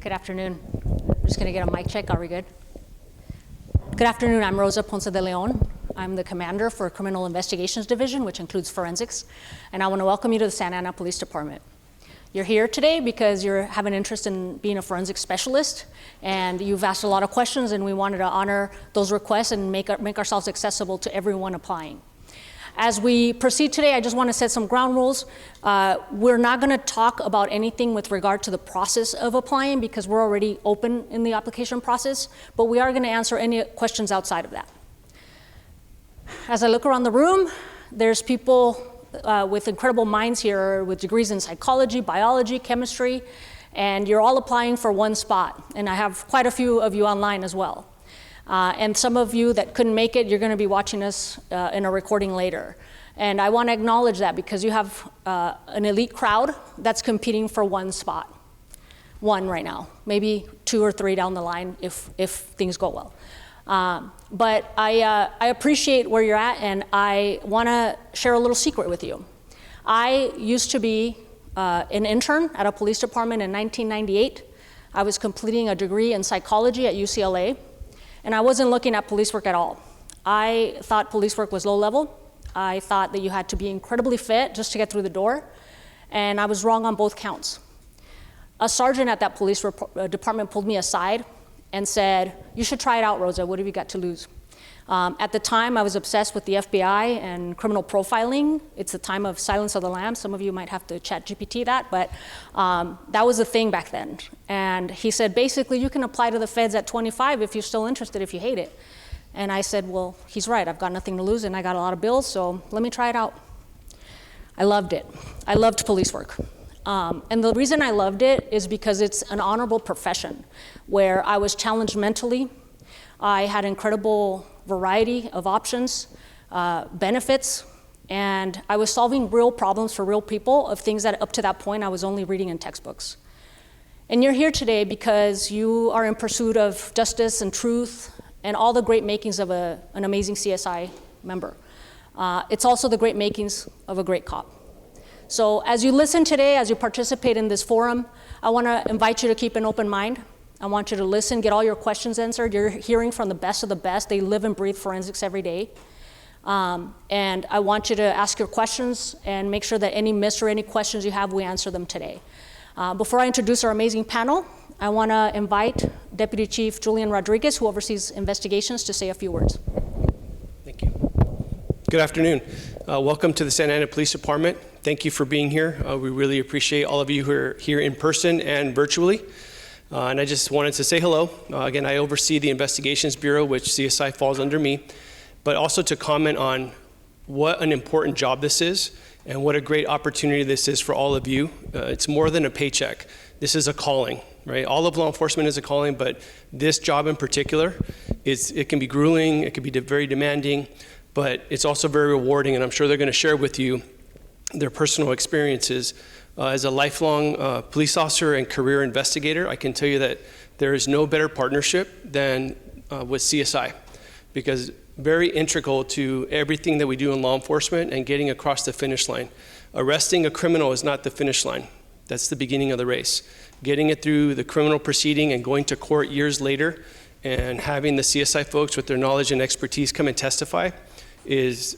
Good afternoon. I'm just going to get a mic check. Are we good? Good afternoon. I'm Rosa Ponce de Leon. I'm the commander for Criminal Investigations Division, which includes forensics. And I want to welcome you to the Santa Ana Police Department. You're here today because you have an interest in being a forensic specialist, and you've asked a lot of questions, and we wanted to honor those requests and make ourselves accessible to everyone applying. As we proceed today, I just want to set some ground rules. We're not going to talk about anything with regard to the process of applying because we're already open in the application process, but we are going to answer any questions outside of that. As I look around the room, there's people with incredible minds here with degrees in psychology, biology, chemistry, and you're all applying for one spot. And I have quite a few of you online as well. And some of you that couldn't make it, you're going to be watching us in a recording later. And I want to acknowledge that because you have an elite crowd that's competing for one spot. One right now, maybe 2 or 3 down the line if things go well. But I appreciate where you're at, and I want to share a little secret with you. I used to be an intern at a police department in 1998. I was completing a degree in psychology at UCLA. And I wasn't looking at police work at all. I thought police work was low level. I thought that you had to be incredibly fit just to get through the door. And I was wrong on both counts. A sergeant at that police department pulled me aside and said, "You should try it out, Rosa. What have you got to lose?" At the time, I was obsessed with the FBI and criminal profiling. It's the time of Silence of the Lambs. Some of you might have to chat GPT that, but that was a thing back then. And he said, basically, you can apply to the feds at 25 if you're still interested, if you hate it. And I said, well, he's right. I've got nothing to lose, and I got a lot of bills, so let me try it out. I loved it. I loved police work. And the reason I loved it is because it's an honorable profession where I was challenged mentally. I had incredible variety of options, benefits, and I was solving real problems for real people of things that up to that point I was only reading in textbooks. And you're here today because you are in pursuit of justice and truth and all the great makings of an amazing CSI member. It's also the great makings of a great cop. So as you listen today, as you participate in this forum, I want to invite you to keep an open mind. I want you to listen, get all your questions answered. You're hearing from the best of the best. They live and breathe forensics every day. And I want you to ask your questions and make sure that any myths or any questions you have, we answer them today. Before I introduce our amazing panel, I want to invite Deputy Chief Julian Rodriguez, who oversees investigations, to say a few words. Thank you. Good afternoon. Welcome to the Santa Ana Police Department. Thank you for being here. We really appreciate all of you who are here in person and virtually. And I just wanted to say hello. Again, I oversee the Investigations Bureau, which CSI falls under me, but also to comment on what an important job this is and what a great opportunity this is for all of you. It's more than a paycheck. This is a calling, right? All of law enforcement is a calling, but this job in particular, it can be grueling, it can be very demanding, but it's also very rewarding, and I'm sure they're going to share with you their personal experiences. As a lifelong police officer and career investigator, I can tell you that there is no better partnership than with CSI, because very integral to everything that we do in law enforcement and getting across the finish line. Arresting a criminal is not the finish line. That's the beginning of the race. Getting it through the criminal proceeding and going to court years later and having the CSI folks with their knowledge and expertise come and testify is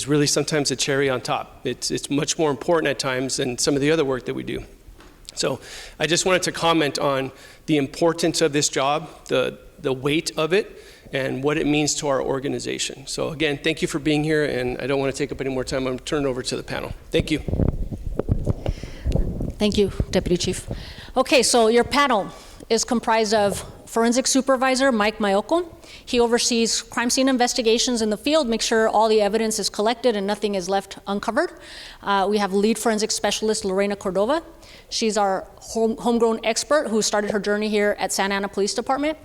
really sometimes a cherry on top. It's much more important at times than some of the other work that we do. So I just wanted to comment on the importance of this job, the weight of it, and what it means to our organization. So again, thank you for being here, and I don't want to take up any more time. I'm going to turn it over to the panel. Thank you. Thank you, Deputy Chief. Okay, so your panel is comprised of Forensic Supervisor Mike Mayoko. He oversees crime scene investigations in the field, makes sure all the evidence is collected and nothing is left uncovered. We have lead forensic specialist Lorena Cordova. She's our homegrown expert who started her journey here at Santa Ana Police Department.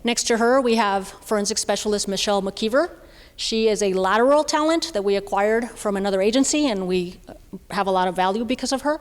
Next to her, we have forensic specialist Michelle McKeever. She is a lateral talent that we acquired from another agency, and we have a lot of value because of her.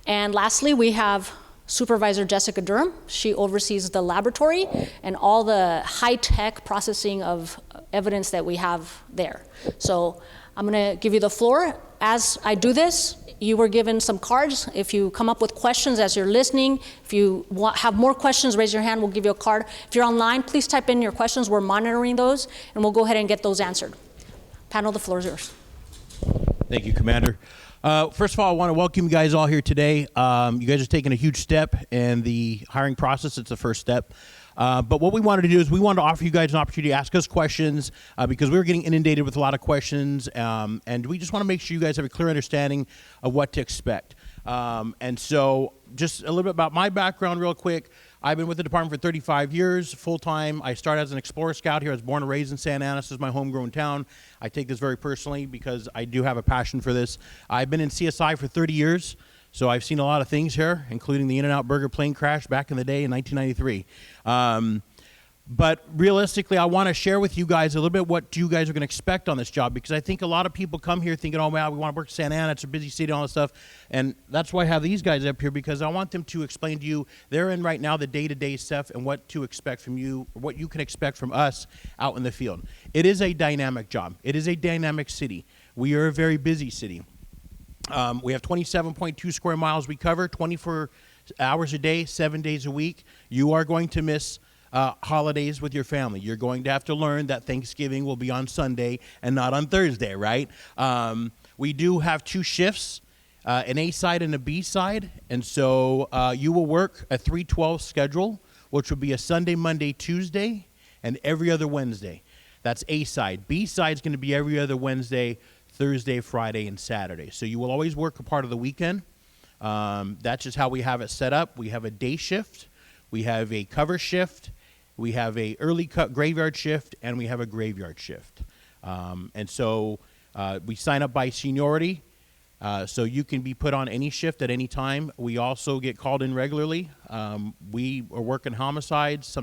And lastly, we have Supervisor Jessica Durham. She oversees the laboratory and all the high-tech processing of evidence that we have there. So I'm going to give you the floor. As I do this, you were given some cards. If you come up with questions as you're listening, if you have more questions, raise your hand, we'll give you a card. If you're online, please type in your questions. We're monitoring those, and we'll go ahead and get those answered. Panel, the floor is yours. Thank you, Commander. First of all, I want to welcome you guys all here today. You guys are taking a huge step in the hiring process. It's the first step. But what we wanted to do is we wanted to offer you guys an opportunity to ask us questions because we were getting inundated with a lot of questions, and we just want to make sure you guys have a clear understanding of what to expect. And so just a little bit about my background real quick. I've been with the department for 35 years, full-time. I started as an Explorer Scout here. I was born and raised in Santa Ana. This is my homegrown town. I take this very personally because I do have a passion for this. I've been in CSI for 30 years. So I've seen a lot of things here, including the In-N-Out Burger plane crash back in the day in 1993. But realistically, I want to share with you guys a little bit what you guys are going to expect on this job, because I think a lot of people come here thinking, oh, man, we want to work in Santa Ana. It's a busy city, all this stuff. And that's why I have these guys up here, because I want them to explain to you, they're in right now the day-to-day stuff and what to expect from you, or what you can expect from us out in the field. It is a dynamic job. It is a dynamic city. We are a very busy city. We have 27.2 square miles we cover, 24 hours a day, 7 days a week. You are going to miss holidays with your family. You're going to have to learn that Thanksgiving will be on Sunday and not on Thursday, right? We do have 2 shifts, an A side and a B side, and so you will work a 3/12 schedule, which will be a Sunday, Monday, Tuesday, and every other Wednesday. That's A side. B side is going to be every other Wednesday, Thursday, Friday, and Saturday. So you will always work a part of the weekend. That's just how we have it set up. We have a day shift, we have a cover shift, we have a early graveyard shift, and we have a graveyard shift. And so we sign up by seniority, so you can be put on any shift at any time. We also get called in regularly. We are working homicides.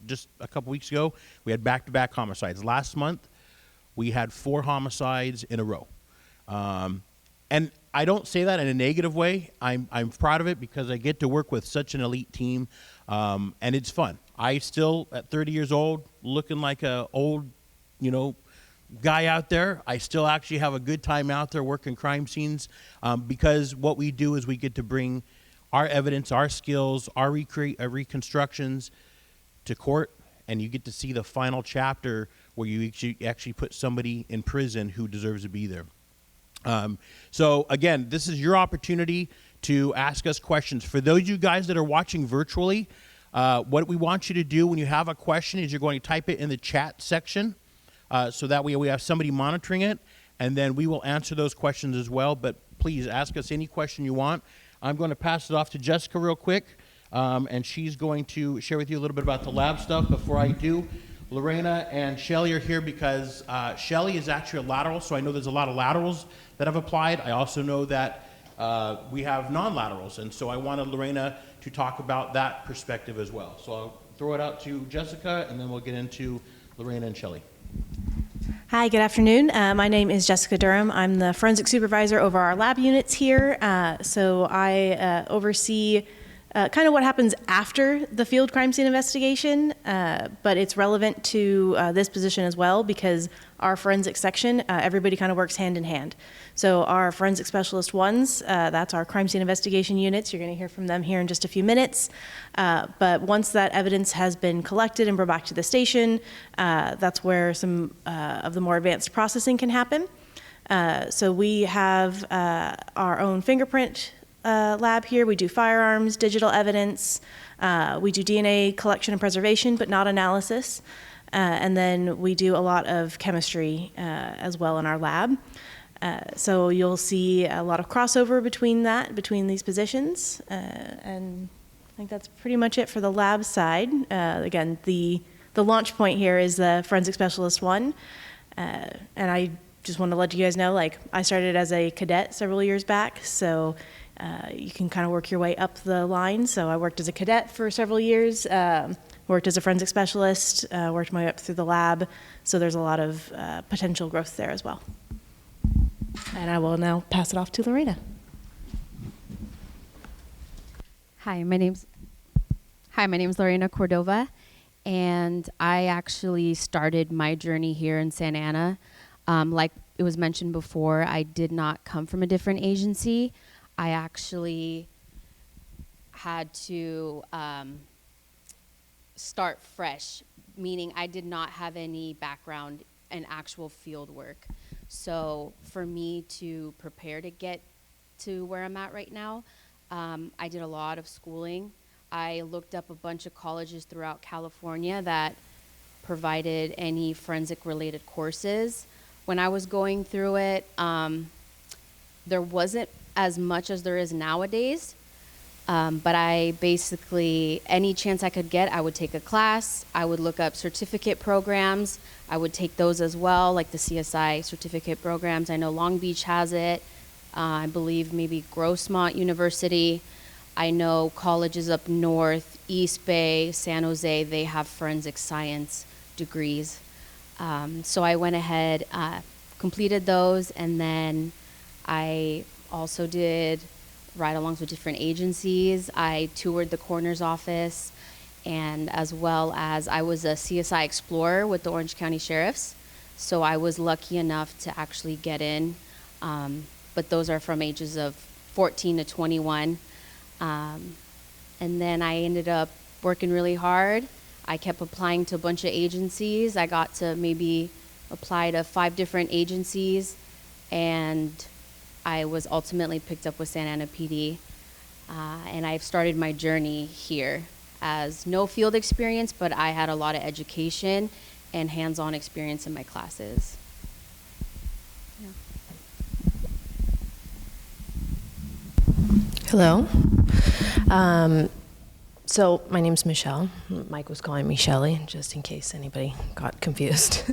Just a couple weeks ago, we had back-to-back homicides. Last month, we had 4 homicides in a row. And I don't say that in a negative way. I'm proud of it because I get to work with such an elite team, and it's fun. I still, at 30 years old, looking like a old, guy out there, I still actually have a good time out there working crime scenes because what we do is we get to bring our evidence, our skills, our reconstructions to court, and you get to see the final chapter where you actually put somebody in prison who deserves to be there. So again, this is your opportunity to ask us questions. For those of you guys that are watching virtually, what we want you to do when you have a question is you're going to type it in the chat section, so that way we have somebody monitoring it, and then we will answer those questions as well. But please ask us any question you want. I'm going to pass it off to Jessica real quick, and she's going to share with you a little bit about the lab stuff. Before I do, Lorena and Shelly are here because Shelly is actually a lateral, so I know there's a lot of laterals that have applied. I also know that we have non-laterals, and so I wanted Lorena to talk about that perspective as well. So I'll throw it out to Jessica, and then we'll get into Lorena and Shelly. Hi, good afternoon. My name is Jessica Durham. I'm the forensic supervisor over our lab units here. So I oversee kind of what happens after the field crime scene investigation, but it's relevant to this position as well because our forensic section, everybody kind of works hand in hand. So our forensic specialist ones, that's our crime scene investigation units. You're going to hear from them here in just a few minutes. But once that evidence has been collected and brought back to the station, that's where some of the more advanced processing can happen. So we have our own fingerprint lab here. We do firearms, digital evidence. We do DNA collection and preservation, but not analysis. And then we do a lot of chemistry as well in our lab. So you'll see a lot of crossover between these positions. And I think that's pretty much it for the lab side. Again, the launch point here is the forensic specialist 1. And I just want to let you guys know, I started as a cadet several years back, so you can kind of work your way up the line. So I worked as a cadet for several years, worked as a forensic specialist, worked my way up through the lab. So there's a lot of potential growth there as well. And I will now pass it off to Lorena. Hi, my name's Lorena Cordova, and I actually started my journey here in Santa Ana. Like it was mentioned before, I did not come from a different agency. I actually had to start fresh, meaning I did not have any background in actual field work. So for me to prepare to get to where I'm at right now, I did a lot of schooling. I looked up a bunch of colleges throughout California that provided any forensic related courses. When I was going through it, there wasn't as much as there is nowadays. But I basically, any chance I could get, I would take a class. I would look up certificate programs. I would take those as well, like the CSI certificate programs. I know Long Beach has it. I believe maybe Grossmont University. I know colleges up north, East Bay, San Jose, they have forensic science degrees. So I went ahead, completed those, and then I also did ride-alongs with different agencies. I toured the coroner's office, and as well as I was a CSI explorer with the Orange County Sheriffs. So I was lucky enough to actually get in, but those are from ages of 14 to 21. And then I ended up working really hard. I kept applying to a bunch of agencies. I got to maybe apply to 5 different agencies, and I was ultimately picked up with Santa Ana PD. And I've started my journey here as no field experience, but I had a lot of education and hands-on experience in my classes. Yeah. Hello. So my name's Michelle. Mike was calling me Shelly, just in case anybody got confused.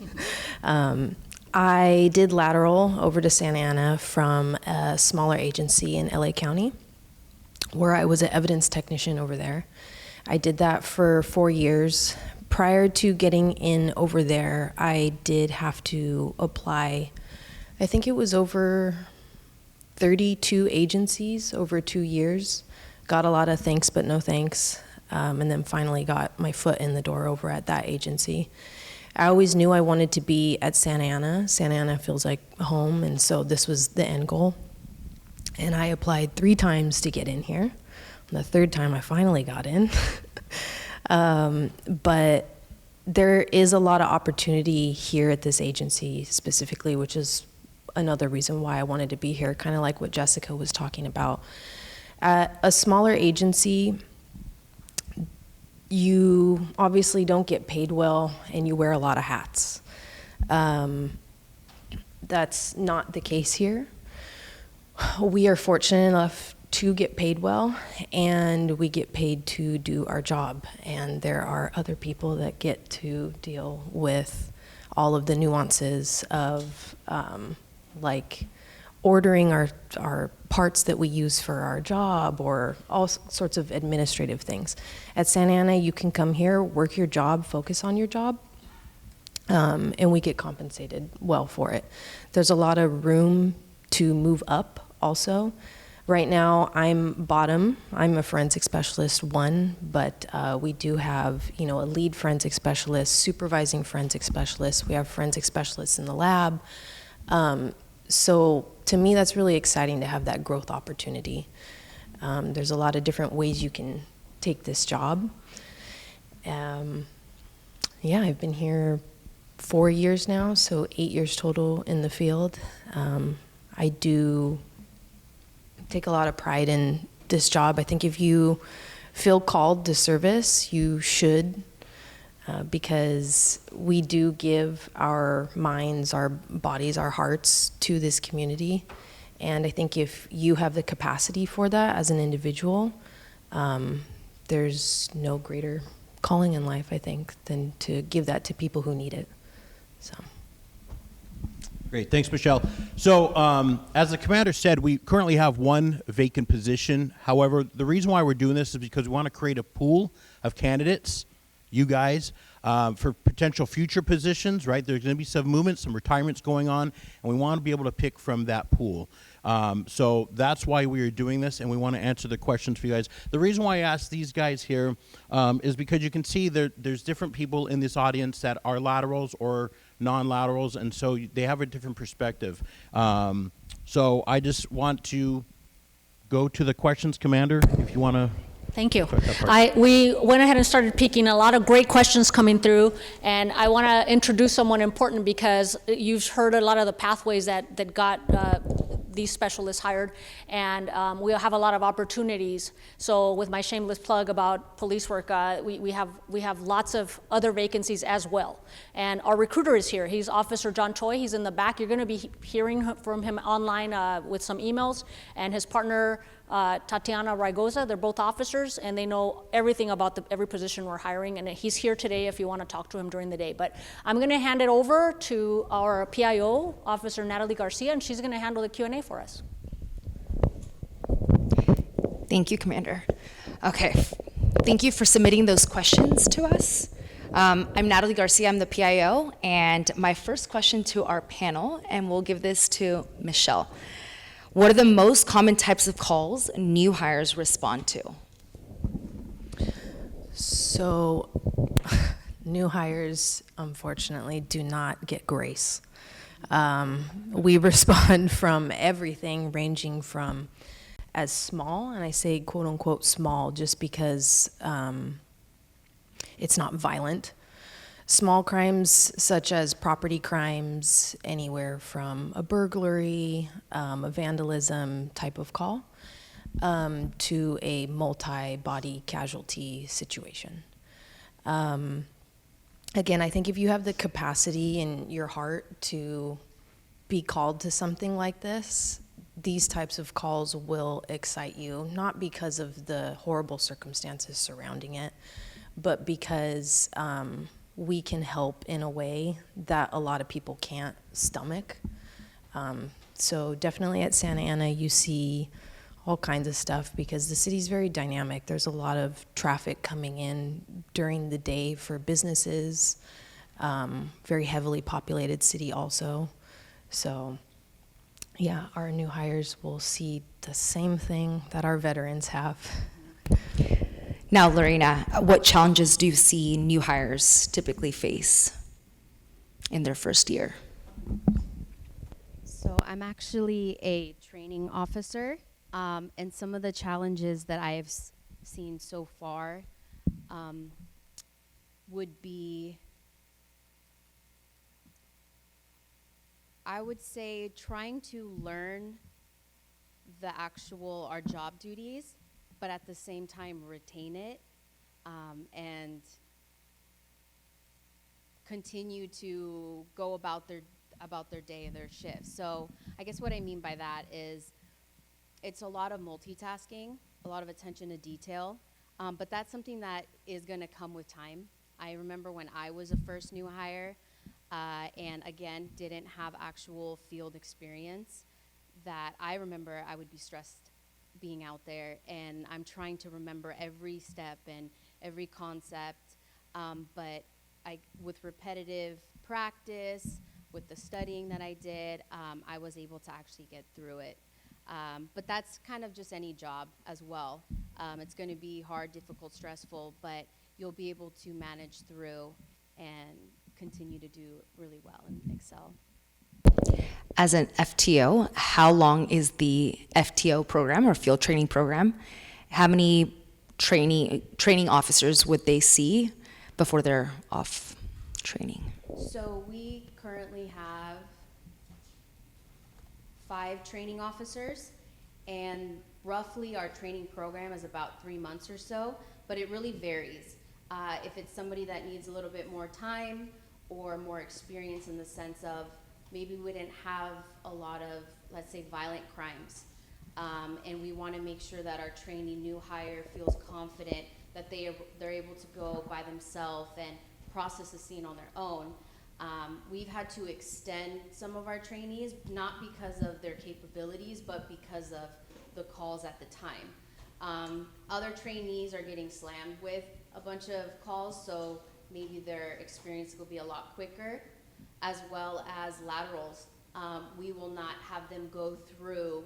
I did lateral over to Santa Ana from a smaller agency in LA County, where I was an evidence technician over there. I did that for 4 years. Prior to getting in over there, I did have to apply, I think it was over 32 agencies over 2 years. Got a lot of thanks but no thanks, and then finally got my foot in the door over at that agency. I always knew I wanted to be at Santa Ana. Santa Ana feels like home, and so this was the end goal. And I applied 3 times to get in here. The 3rd time I finally got in. But there is a lot of opportunity here at this agency specifically, which is another reason why I wanted to be here, kind of like what Jessica was talking about. At a smaller agency, you obviously don't get paid well and you wear a lot of hats. That's not the case here. We are fortunate enough to get paid well, and we get paid to do our job. And there are other people that get to deal with all of the nuances of like ordering our parts that we use for our job, or all sorts of administrative things. At Santa Ana, you can come here, work your job, focus on your job, and we get compensated well for it. There's a lot of room to move up also. Right now, I'm bottom. I'm a forensic specialist 1, but we do have, a lead forensic specialist, supervising forensic specialist. We have forensic specialists in the lab. So to me, that's really exciting to have that growth opportunity. There's a lot of different ways you can take this job. I've been here 4 years now, so 8 years total in the field. I do take a lot of pride in this job. I think if you feel called to service, you should, because we do give our minds, our bodies, our hearts to this community. And I think if you have the capacity for that as an individual, there's no greater calling in life, I think, than to give that to people who need it. So. Great, thanks, Michelle. So, as the commander said, we currently have 1 vacant position. However, the reason why we're doing this is because we want to create a pool of candidates, you guys, for potential future positions, right? There's going to be some movement, some retirements going on, and we want to be able to pick from that pool. So that's why we are doing this, and we want to answer the questions for you guys. The reason why I asked these guys here is because you can see there's different people in this audience that are laterals or non-laterals, and so they have a different perspective. So I just want to go to the questions, Commander, if you want to. Thank you. We went ahead and started picking a lot of great questions coming through, and I want to introduce someone important because you've heard a lot of the pathways that got these specialists hired, and we have a lot of opportunities. So with my shameless plug about police work, we have lots of other vacancies as well. And our recruiter is here. He's Officer John Choi. He's in the back. You're going to be hearing from him online with some emails, and his partner, Tatiana Raigoza. They're both officers, and they know everything about every position we're hiring, and he's here today if you want to talk to him during the day. But I'm going to hand it over to our PIO, Officer Natalie Garcia, and she's going to handle the Q&A for us. Thank you, Commander. Okay, thank you for submitting those questions to us. I'm Natalie Garcia, I'm the PIO, and my first question to our panel, and we'll give this to Michelle. What are the most common types of calls new hires respond to? So, new hires, unfortunately, do not get grace. We respond from everything ranging from as small, and I say quote unquote small just because it's not violent. Small crimes such as property crimes, anywhere from a burglary, a vandalism type of call, to a multi-body casualty situation. Again, I think if you have the capacity in your heart to be called to something like this, these types of calls will excite you, not because of the horrible circumstances surrounding it, but because we can help in a way that a lot of people can't stomach. So definitely at Santa Ana, you see all kinds of stuff because the city's very dynamic. There's a lot of traffic coming in during the day for businesses, very heavily populated city also. So yeah, our new hires will see the same thing that our veterans have. Now, Lorena, what challenges do you see new hires typically face in their first year? So I'm actually a training officer, and some of the challenges that I have seen so far would be, I would say, trying to learn our job duties, but at the same time retain it and continue to go about their day, their shift. So I guess what I mean by that is it's a lot of multitasking, a lot of attention to detail, but that's something that is going to come with time. I remember when I was a first new hire and again didn't have actual field experience, that I remember I would be stressed being out there, and I'm trying to remember every step and every concept, but with repetitive practice, with the studying that I did, I was able to actually get through it. But that's kind of just any job as well. It's going to be hard, difficult, stressful, but you'll be able to manage through and continue to do really well and excel. As an FTO, how long is the FTO program or field training program? How many training officers would they see before they're off training? So we currently have 5 training officers, and roughly our training program is about 3 months or so, but it really varies. If it's somebody that needs a little bit more time or more experience in the sense of maybe we didn't have a lot of, let's say, violent crimes, and we want to make sure that our trainee new hire feels confident that they're able to go by themselves and process the scene on their own. We've had to extend some of our trainees, not because of their capabilities, but because of the calls at the time. Other trainees are getting slammed with a bunch of calls, so maybe their experience will be a lot quicker, as well as laterals. We will not have them go through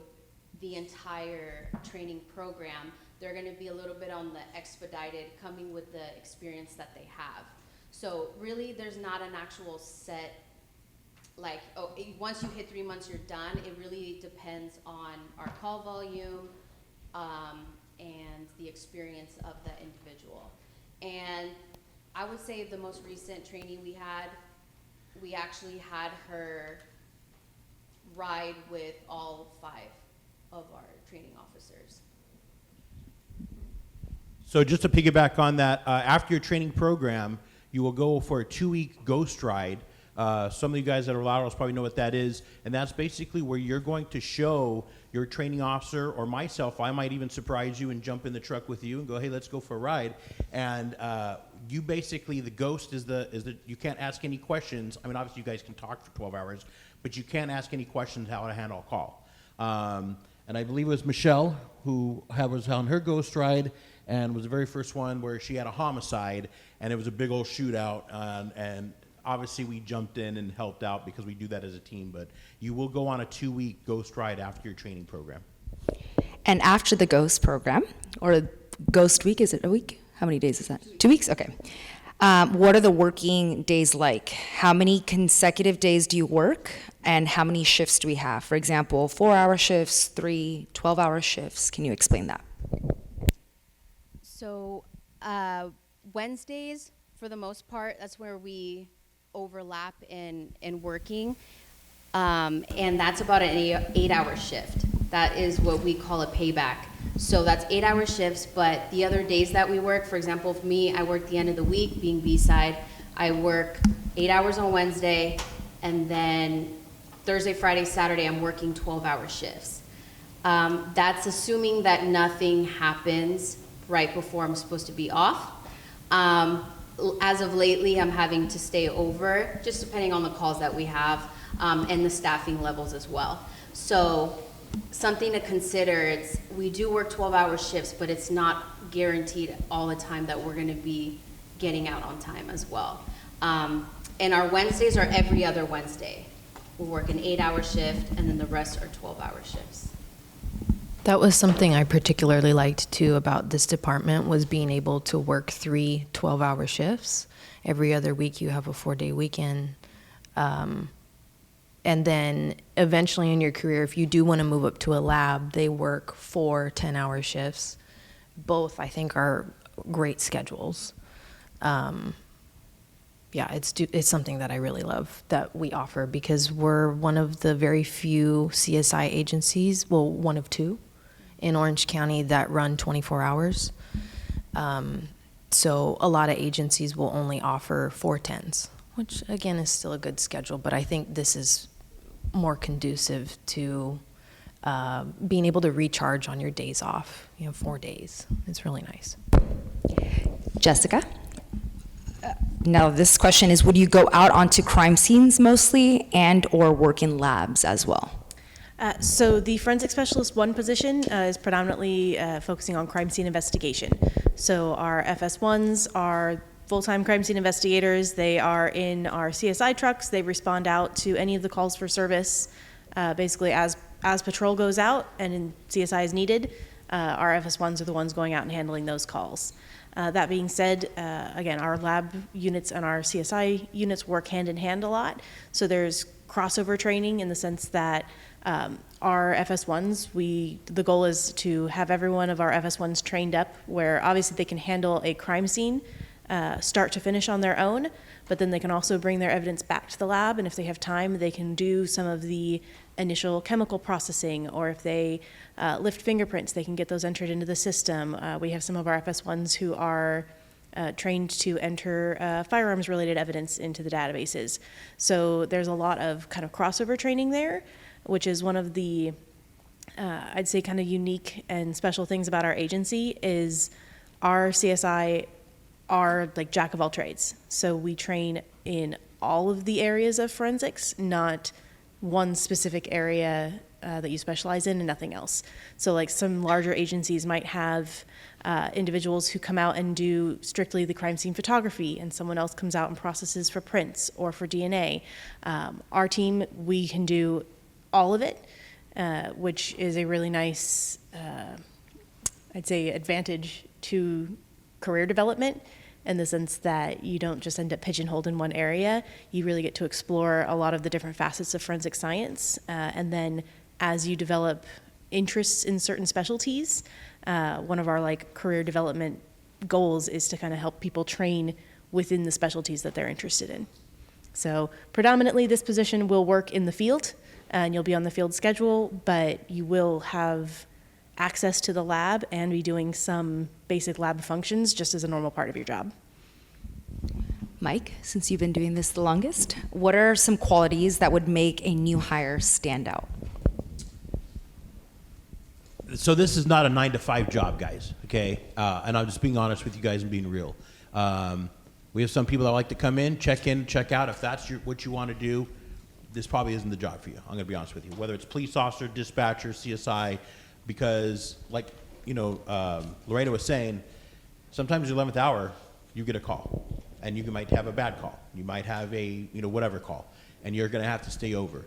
the entire training program. They're gonna be a little bit on the expedited, coming with the experience that they have. So really, there's not an actual set, like, oh, once you hit 3 months, you're done. It really depends on our call volume, and the experience of the individual. And I would say the most recent training we actually had her ride with all 5 of our training officers. So just to piggyback on that, after your training program, you will go for a 2-week ghost ride. Some of you guys that are laterals probably know what that is, and that's basically where you're going to show your training officer or myself. I might even surprise you and jump in the truck with you and go, hey, let's go for a ride. And you basically, the ghost is the you can't ask any questions. I mean, obviously you guys can talk for 12 hours, but you can't ask any questions how to handle a call. And I believe it was Michelle who was on her ghost ride and was the very first one where she had a homicide, and it was a big old shootout, and obviously we jumped in and helped out because we do that as a team. But you will go on a 2-week ghost ride after your training program. And after the ghost program, or ghost week, is it a week? How many days is that? 2 weeks? Okay. What are the working days like? How many consecutive days do you work, and how many shifts do we have? For example, 4-hour shifts, 3, 12-hour shifts. Can you explain that? So Wednesdays, for the most part, that's where we overlap in working. And that's about an 8-hour shift. That is what we call a payback. So that's 8-hour shifts, but the other days that we work, for example, for me, I work the end of the week being B-side. I work 8 hours on Wednesday, and then Thursday, Friday, Saturday, I'm working 12-hour shifts. That's assuming that nothing happens right before I'm supposed to be off. As of lately, I'm having to stay over, just depending on the calls that we have, and the staffing levels as well. So something to consider, we do work 12-hour shifts, but it's not guaranteed all the time that we're gonna be getting out on time as well. And our Wednesdays are every other Wednesday. We'll work an 8-hour shift, and then the rest are 12-hour shifts. That was something I particularly liked too about this department, was being able to work 3 12-hour shifts. Every other week you have a 4-day weekend. And then eventually in your career, if you do want to move up to a lab, they work 4 10-hour shifts. Both, I think, are great schedules. Yeah, it's something that I really love that we offer, because we're one of the very few CSI agencies, well, one of 2 in Orange County that run 24 hours. So a lot of agencies will only offer 410s, which again is still a good schedule, but I think this is more conducive to being able to recharge on your days off. 4 days. It's really nice. Jessica? Now this question is, would you go out onto crime scenes mostly and or work in labs as well? So the forensic specialist 1 position is predominantly focusing on crime scene investigation. So our FS1s are full-time crime scene investigators. They are in our CSI trucks. They respond out to any of the calls for service, basically as patrol goes out and in CSI is needed. Our FS1s are the ones going out and handling those calls. That being said, again, our lab units and our CSI units work hand in hand a lot. So there's crossover training in the sense that our FS1s, the goal is to have every one of our FS1s trained up where obviously they can handle a crime scene start to finish on their own, but then they can also bring their evidence back to the lab, and if they have time, they can do some of the initial chemical processing, or if they lift fingerprints, they can get those entered into the system. We have some of our FS1s who are trained to enter firearms-related evidence into the databases. So there's a lot of kind of crossover training there, which is one of the, I'd say, kind of unique and special things about our agency is our CSI are like jack of all trades. So we train in all of the areas of forensics, not one specific area that you specialize in and nothing else. So like some larger agencies might have individuals who come out and do strictly the crime scene photography, and someone else comes out and processes for prints or for DNA. Our team, we can do all of it, which is a really nice, I'd say, advantage to career development, in the sense that you don't just end up pigeonholed in one area. You really get to explore a lot of the different facets of forensic science. And then as you develop interests in certain specialties, one of our like career development goals is to kind of help people train within the specialties that they're interested in. So predominantly this position will work in the field, and you'll be on the field schedule, but you will have access to the lab and be doing some basic lab functions just as a normal part of your job. Mike, since you've been doing this the longest, what are some qualities that would make a new hire stand out? So this is not a 9-to-5 job, guys, okay? And I'm just being honest with you guys and being real. We have some people that like to come in, check out. If that's what you want to do, this probably isn't the job for you. I'm going to be honest with you. Whether it's police officer, dispatcher, CSI, because like, Lorena was saying, sometimes the 11th hour, you get a call, and you might have a bad call. You might have a, whatever call, and you're going to have to stay over.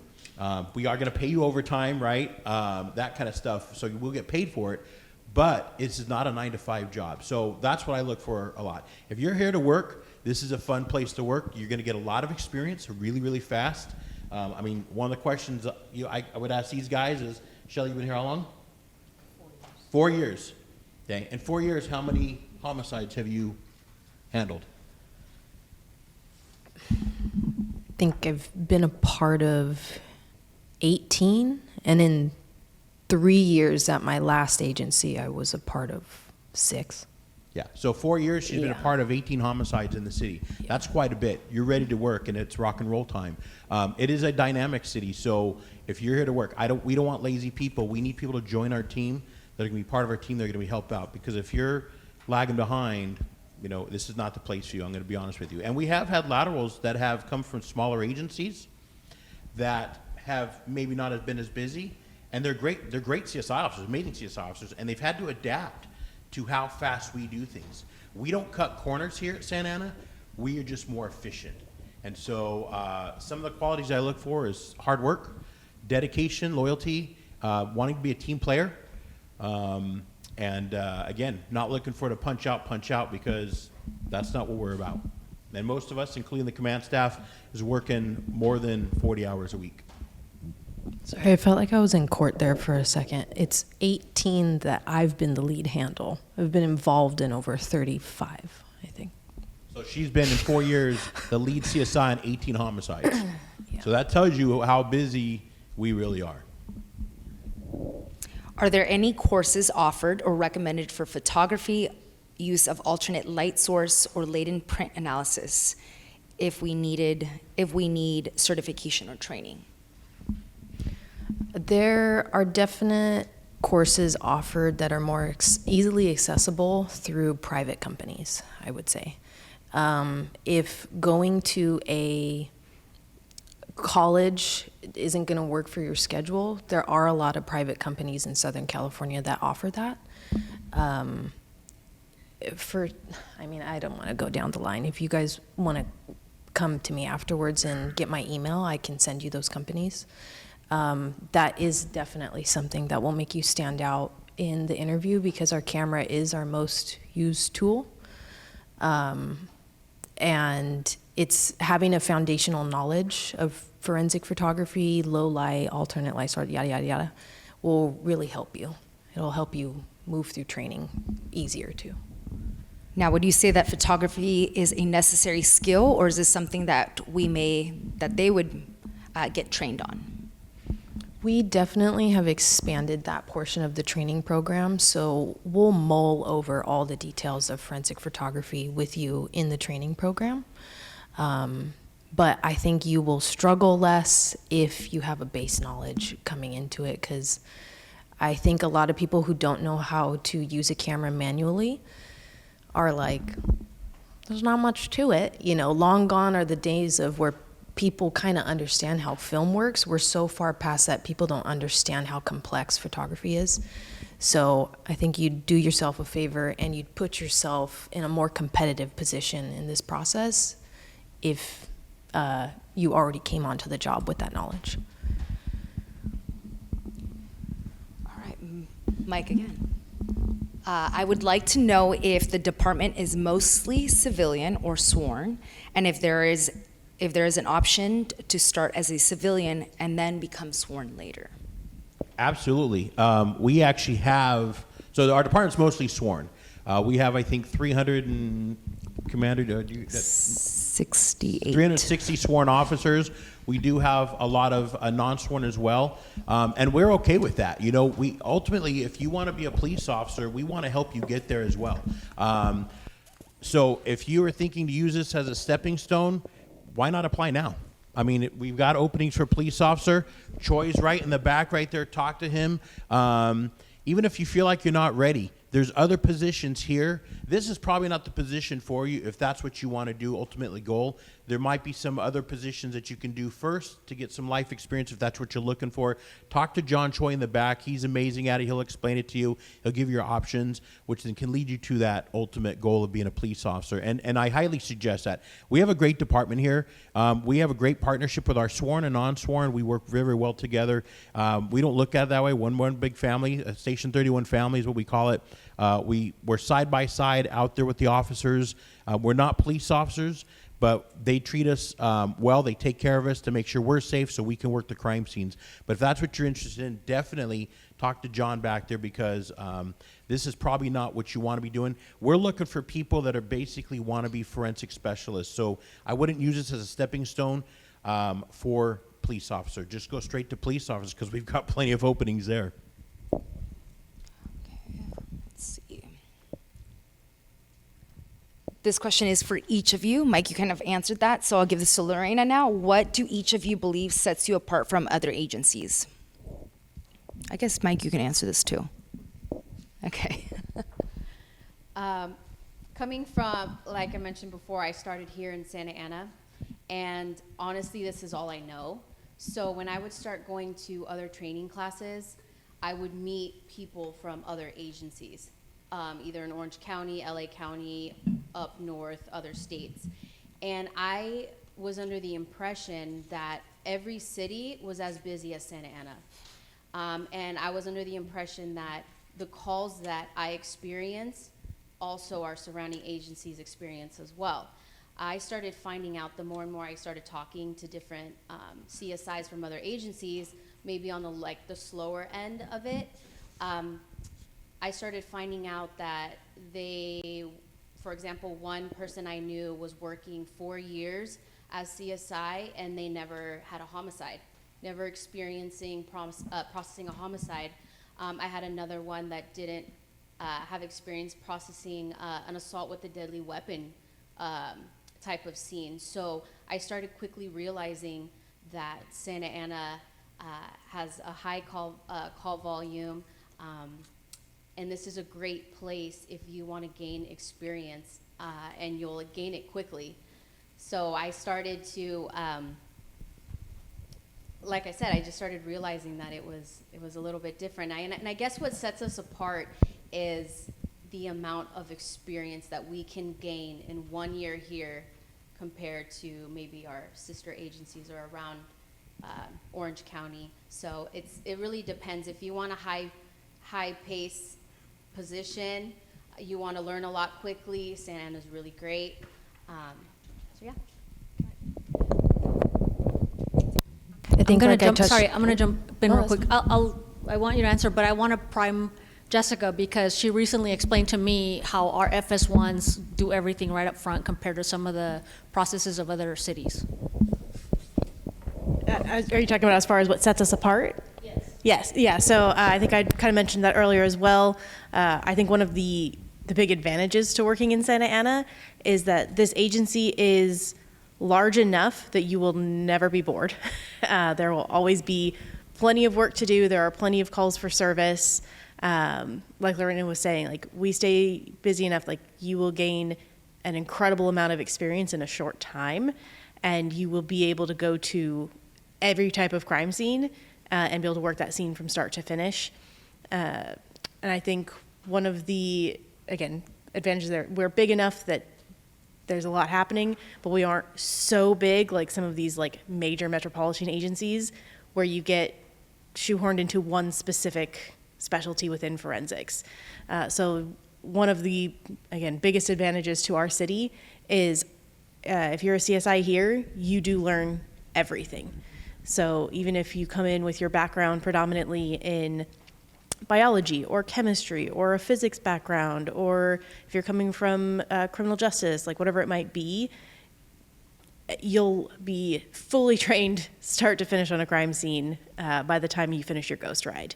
We are going to pay you overtime, right? That kind of stuff, so you will get paid for it, but it's not a 9-to-5 job. So that's what I look for a lot. If you're here to work, this is a fun place to work. You're going to get a lot of experience really, really fast. One of the questions I would ask these guys is, Shelly, you've been here how long? 4 years. Okay. In 4 years, how many homicides have you handled? I think I've been a part of 18, and in 3 years at my last agency, I was a part of 6. Yeah, so 4 years, she's been a Yeah. part of 18 homicides in the city. That's quite a bit. You're ready to work, and it's rock and roll time. It is a dynamic city, so if you're here to work, we don't want lazy people. We need people to join our team. That are going to be part of our team. They're going to help out, because if you're lagging behind, this is not the place for you. I'm going to be honest with you. And we have had laterals that have come from smaller agencies that have maybe not been as busy, and they're great. They're great CSI officers, amazing CSI officers, and they've had to adapt to how fast we do things. We don't cut corners here at Santa Ana. We are just more efficient. And so some of the qualities I look for is hard work, dedication, loyalty, wanting to be a team player. Again, not looking for to punch out, because that's not what we're about. And most of us, including the command staff, is working more than 40 hours a week. Sorry, I felt like I was in court there for a second. It's 18 that I've been the lead handle. I've been involved in over 35, I think. So she's been in 4 years the lead CSI in 18 homicides. Yeah. So that tells you how busy we really are. Are there any courses offered or recommended for photography, use of alternate light source, or latent print analysis if we need certification or training? There are definite courses offered that are more easily accessible through private companies, I would say. If going to a college isn't going to work for your schedule, there are a lot of private companies in Southern California that offer that. I don't want to go down the line. If you guys want to come to me afterwards and get my email, I can send you those companies. That is definitely something that will make you stand out in the interview, because our camera is our most used tool. And it's having a foundational knowledge of forensic photography, low light, alternate light source, yada, yada, yada, will really help you. It'll help you move through training easier too. Now, would you say that photography is a necessary skill, or is this something that they would get trained on? We definitely have expanded that portion of the training program, so we'll mull over all the details of forensic photography with you in the training program. But I think you will struggle less if you have a base knowledge coming into it, because I think a lot of people who don't know how to use a camera manually are like, there's not much to it. Long gone are the days of where people kind of understand how film works. We're so far past that, people don't understand how complex photography is. So I think you'd do yourself a favor and you'd put yourself in a more competitive position in this process if you already came onto the job with that knowledge. All right, Mike again. I would like to know if the department is mostly civilian or sworn, and if there is an option to start as a civilian and then become sworn later. Absolutely. We actually have, so our department's mostly sworn. We have, I think, 300 and, Commander, 68. 360 sworn officers. We do have a lot of non-sworn as well, and we're okay with that. You know, we ultimately, if you want to be a police officer, we want to help you get there as well. So if you are thinking to use this as a stepping stone, why not apply now? I mean, we've got openings for police officer. Troy's right in the back right there. Talk to him. Even if you feel like you're not ready, there's other positions here. This is probably not the position for you if that's what you want to do, ultimately goal. There might be some other positions that you can do first to get some life experience if that's what you're looking for. Talk to John Choi in the back. He's amazing at it. He'll explain it to you. He'll give you your options, which then can lead you to that ultimate goal of being a police officer. And I highly suggest that. We have a great department here. We have a great partnership with our sworn and non-sworn. We work very, very well together. We don't look at it that way. One big family, a Station 31 family is what we call it. We're side by side out there with the officers. We're not police officers, but they treat us well. They take care of us to make sure we're safe so we can work the crime scenes. But if that's what you're interested in, definitely talk to John back there, because this is probably not what you want to be doing. We're looking for people that are basically want to be forensic specialists. So I wouldn't use this as a stepping stone for police officer. Just go straight to police officers because we've got plenty of openings there. This question is for each of you. Mike, you kind of answered that, so I'll give this to Lorena now. What do each of you believe sets you apart from other agencies? I guess, Mike, you can answer this too. Okay. Coming from, like I mentioned before, I started here in Santa Ana, and honestly, this is all I know. So when I would start going to other training classes, I would meet people from other agencies. Either in Orange County, LA County, up north, other states. And I was under the impression that every city was as busy as Santa Ana. And I was under the impression that the calls that I experience also our surrounding agencies experience as well. I started finding out the more and more I started talking to different CSIs from other agencies, maybe on the slower end of it. I started finding out that they, for example, one person I knew was working 4 years as CSI and they never had a homicide, never experiencing processing a homicide. I had another one that didn't have experience processing an assault with a deadly weapon type of scene. So I started quickly realizing that Santa Ana has a high call volume. And this is a great place if you want to gain experience, and you'll gain it quickly. So I started to, like I said, I just started realizing that it was a little bit different. And I guess what sets us apart is the amount of experience that we can gain in 1 year here compared to maybe our sister agencies or around Orange County. So it really depends. If you want a high pace position, you want to learn a lot quickly, Santa Ana's really great. So yeah. I think I'm going to jump in real quick. I want you to answer, but I want to prime Jessica because she recently explained to me how our FS1s do everything right up front compared to some of the processes of other cities. Are you talking about as far as what sets us apart? Yes. Yeah. So I think I kind of mentioned that earlier as well. I think one of the big advantages to working in Santa Ana is that this agency is large enough that you will never be bored. There will always be plenty of work to do. There are plenty of calls for service. Like Lorena was saying, like we stay busy enough, like you will gain an incredible amount of experience in a short time. and you will be able to go to every type of crime scene and be able to work that scene from start to finish. And I think one of the, again, advantages there, we're big enough that there's a lot happening, but we aren't so big like some of these like major metropolitan agencies where you get shoehorned into one specific specialty within forensics. So one of the, again, biggest advantages to our city is if you're a CSI here, you do learn everything. So even if you come in with your background predominantly in biology or chemistry or a physics background, or if you're coming from criminal justice, like whatever it might be, you'll be fully trained start to finish on a crime scene by the time you finish your ghost ride.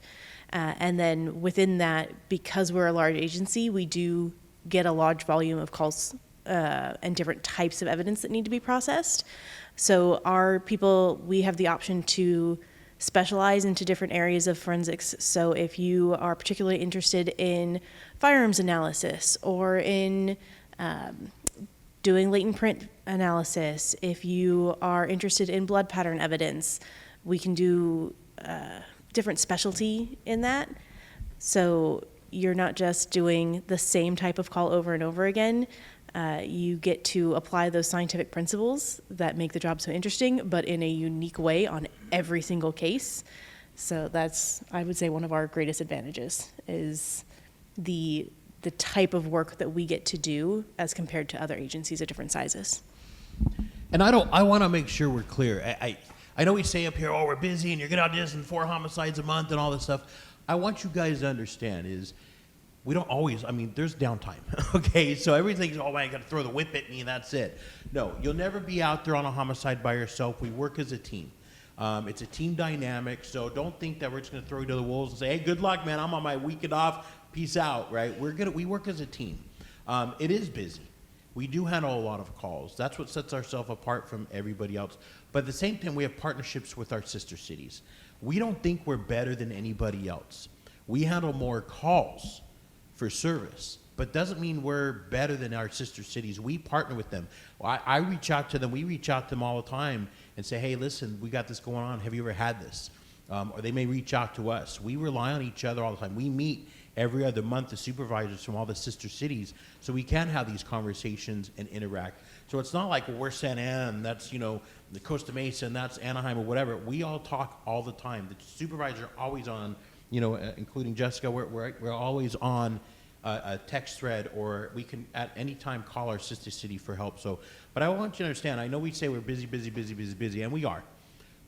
And then within that, because we're a large agency, we do get a large volume of calls and different types of evidence that need to be processed. So our people, we have the option to specialize into different areas of forensics. So if you are particularly interested in firearms analysis or in doing latent print analysis, if you are interested in blood pattern evidence, we can do different specialty in that. So you're not just doing the same type of call over and over again. You get to apply those scientific principles that make the job so interesting, but in a unique way on every single case. So that's, I would say, one of our greatest advantages is the type of work that we get to do as compared to other agencies of different sizes. And I want to make sure we're clear. I know we say up here, oh, we're busy and you're going to do this and 4 homicides a month and all this stuff. I want you guys to understand is we don't always, I mean, there's downtime, okay? So everything's, oh, man, you got to throw the whip at me and that's it. No, you'll never be out there on a homicide by yourself. We work as a team. It's a team dynamic, so don't think that we're just going to throw you to the wolves and say, hey, good luck, man. I'm on my weekend off. Peace out, right? We work as a team. It is busy. We do handle a lot of calls. That's what sets ourselves apart from everybody else. But at the same time, we have partnerships with our sister cities. We don't think we're better than anybody else. We handle more calls for service, but doesn't mean we're better than our sister cities. We partner with them. I reach out to them. We reach out to them all the time and say, hey, listen, we got this going on. Have you ever had this? Or they may reach out to us. We rely on each other all the time. We meet every other month, the supervisors from all the sister cities, so we can have these conversations and interact. So it's not like, well, we're Santa Ana and that's, you know, the Costa Mesa and that's Anaheim or whatever. We all talk all the time. The supervisors are always on, you know, including Jessica, we're always on a text thread, or we can at any time call our sister city for help. So, but I want you to understand, I know we say we're busy, and we are.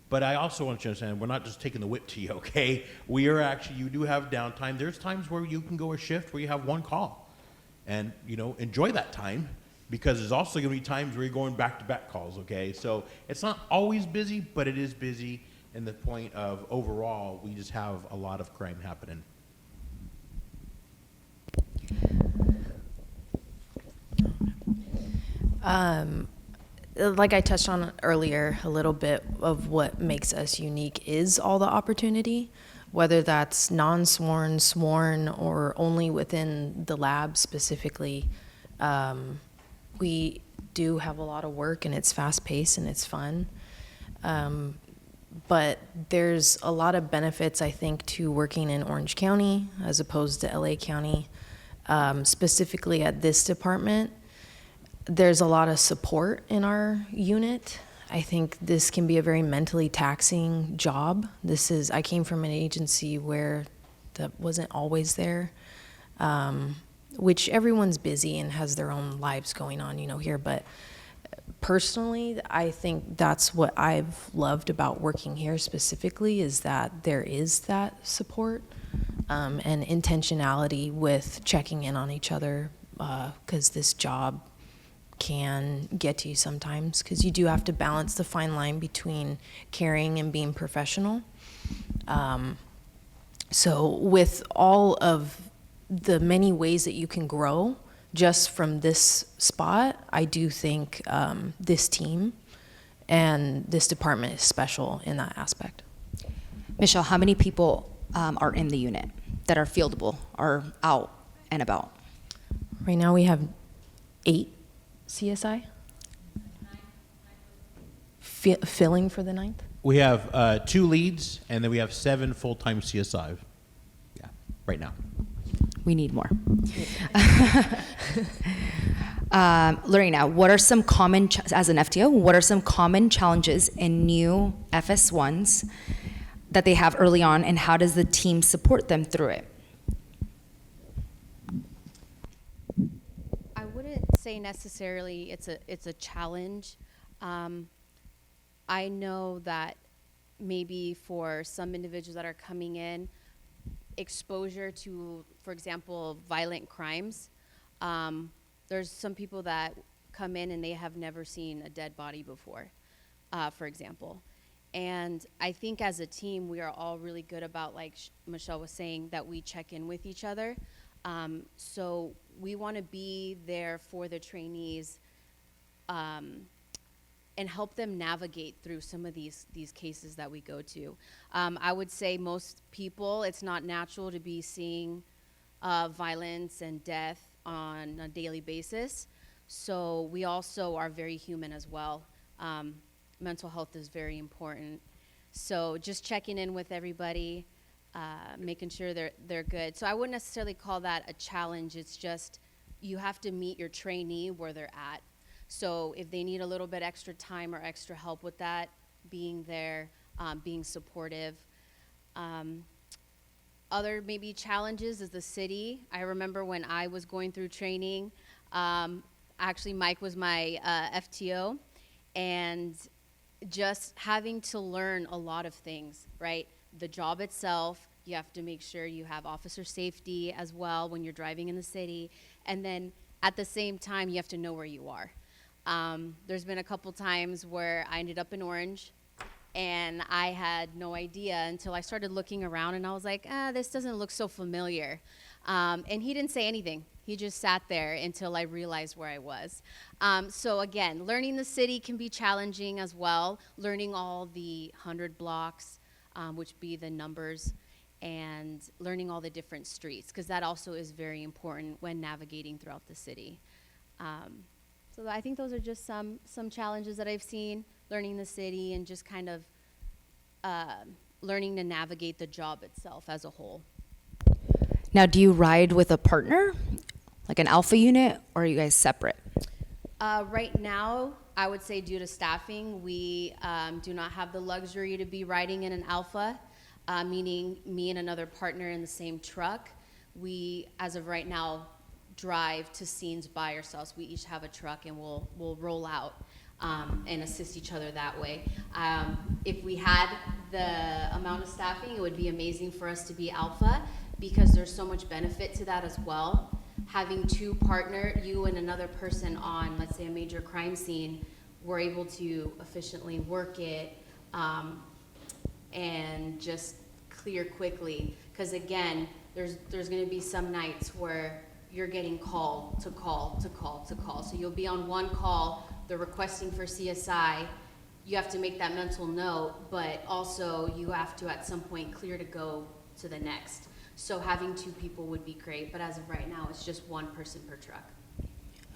But I also want you to understand, we're not just taking the whip to you, okay? We are actually, you do have downtime. There's times where you can go a shift where you have one call. And, you know, enjoy that time, because there's also going to be times where you're going back-to-back calls, okay? So it's not always busy, but it is busy in the point of overall, we just have a lot of crime happening. Like I touched on earlier, a little bit of what makes us unique is all the opportunity, whether that's non-sworn, sworn, or only within the lab specifically. We do have a lot of work, and it's fast-paced and it's fun. But there's a lot of benefits, I think, to working in Orange County as opposed to LA County. Specifically at this department, there's a lot of support in our unit. I think this can be a very mentally taxing job. I came from an agency where that wasn't always there, which everyone's busy and has their own lives going on, you know, here. But personally, I think that's what I've loved about working here specifically, is that there is that support and intentionality with checking in on each other, because this job can get to you sometimes, because you do have to balance the fine line between caring and being professional. So with all of the many ways that you can grow just from this spot, I do think this team and this department is special in that aspect. Michelle, how many people are in the unit that are fieldable, are out and about? Right now we have 8 CSI. filling for the 9th? We have 2 leads, and then we have 7 full-time CSI. Yeah, right now. We need more. Lorena, what are some common, as an FTO, what are some common challenges in new FS1s that they have early on, and how does the team support them through it? I wouldn't say necessarily it's a challenge. I know that maybe for some individuals that are coming in, exposure to, for example, violent crimes, there's some people that come in and they have never seen a dead body before, for example. And I think as a team, we are all really good about, like Michelle was saying, that we check in with each other. So we want to be there for the trainees and help them navigate through some of these cases that we go to. I would say most people, it's not natural to be seeing violence and death on a daily basis. So we also are very human as well. Mental health is very important. So just checking in with everybody, making sure they're good. So I wouldn't necessarily call that a challenge. It's just you have to meet your trainee where they're at. So if they need a little bit extra time or extra help with that, being there, being supportive. Other maybe challenges is the city. I remember when I was going through training, actually Mike was my FTO, and just having to learn a lot of things, right? The job itself, you have to make sure you have officer safety as well when you're driving in the city, and then at the same time, you have to know where you are. There's been a couple times where I ended up in Orange, and I had no idea until I started looking around, and I was like, this doesn't look so familiar. And he didn't say anything. He just sat there until I realized where I was. So again, learning the city can be challenging as well, learning all the 100 blocks, which be the numbers, and learning all the different streets, because that also is very important when navigating throughout the city. So I think those are just some challenges that I've seen, learning the city and just kind of learning to navigate the job itself as a whole. Now, do you ride with a partner, like an alpha unit, or are you guys separate? Right now, I would say due to staffing, we do not have the luxury to be riding in an alpha, meaning me and another partner in the same truck. We, as of right now, drive to scenes by ourselves. We each have a truck, and we'll roll out and assist each other that way. If we had the amount of staffing, it would be amazing for us to be alpha, because there's so much benefit to that as well. Having two partner, you and another person on, let's say, a major crime scene, we're able to efficiently work it and just clear quickly. Because again, there's going to be some nights where you're getting call to call to call to call. So you'll be on one call, they're requesting for CSI, you have to make that mental note, but also you have to at some point clear to go to the next. So having two people would be great, but as of right now, it's just one person per truck.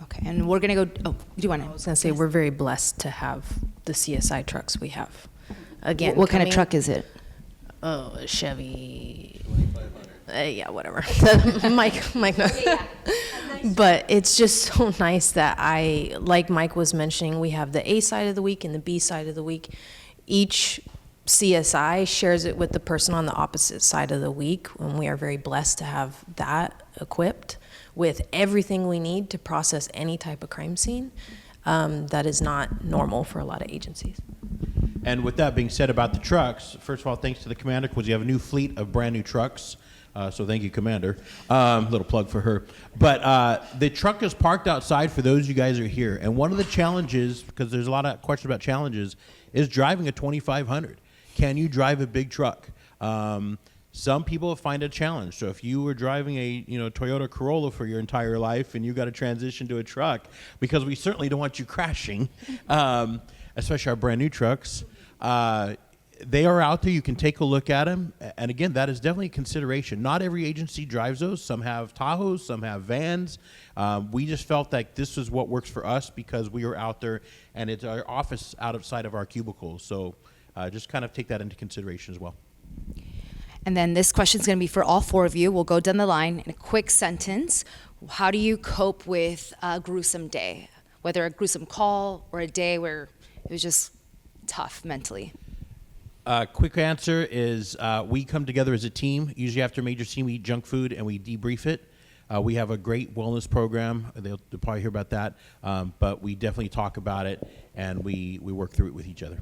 Okay, and we're gonna go, do you want to? I was going to say, we're very blessed to have the CSI trucks we have. Again, What kind of truck is it? Oh, a Chevy. Yeah, whatever. Mike knows. Yeah. But it's just so nice that like Mike was mentioning, we have the A side of the week and the B side of the week. Each CSI shares it with the person on the opposite side of the week, and we are very blessed to have that equipped with everything we need to process any type of crime scene. That is not normal for a lot of agencies. And with that being said about the trucks, first of all, thanks to the commander, because you have a new fleet of brand new trucks. So thank you, Commander. Little plug for her. But the truck is parked outside for those of you guys who are here. And one of the challenges, because there's a lot of questions about challenges, is driving a 2500. Can you drive a big truck? Some people find it a challenge. So if you were driving a Toyota Corolla for your entire life and you got to transition to a truck, because we certainly don't want you crashing, especially our brand new trucks, they are out there. You can take a look at them. And again, that is definitely a consideration. Not every agency drives those. Some have Tahoes, some have vans. We just felt like this is what works for us because we are out there and it's our office outside of our cubicles. So just kind of take that into consideration as well. And then this question is going to be for all four of you. We'll go down the line in a quick sentence. How do you cope with a gruesome day? Whether a gruesome call or a day where it was just tough mentally. Quick answer is we come together as a team. Usually after a major scene, we eat junk food and we debrief it. We have a great wellness program. They'll probably hear about that. But we definitely talk about it and we work through it with each other.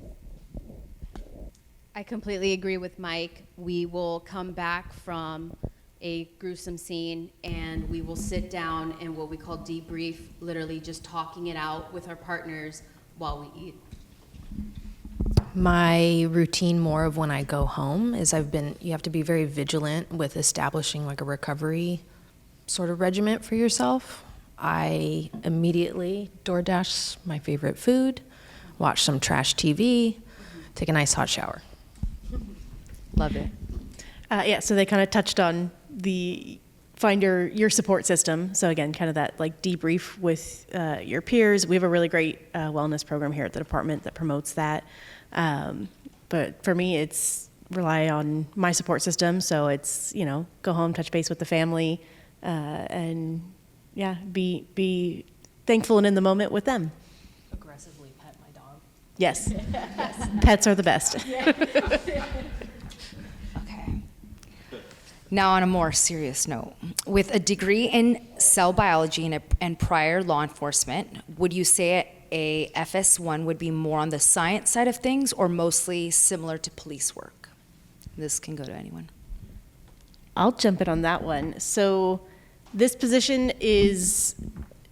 I completely agree with Mike. We will come back from a gruesome scene and we will sit down and what we call debrief, literally just talking it out with our partners while we eat. My routine more of when I go home is you have to be very vigilant with establishing like a recovery sort of regiment for yourself. I immediately DoorDash my favorite food, watch some trash TV, take a nice hot shower. Love it. So they kind of touched on the find your support system. So again, kind of that like debrief with your peers. We have a really great wellness program here at the department that promotes that. But for me, it's rely on my support system. So it's, go home, touch base with the family, and be thankful and in the moment with them. Aggressively pet my dog. Yes. Yes. Pets are the best. Okay. Now, on a more serious note, with a degree in cell biology and prior law enforcement, would you say a FS1 would be more on the science side of things or mostly similar to police work? This can go to anyone. I'll jump in on that one. So this position is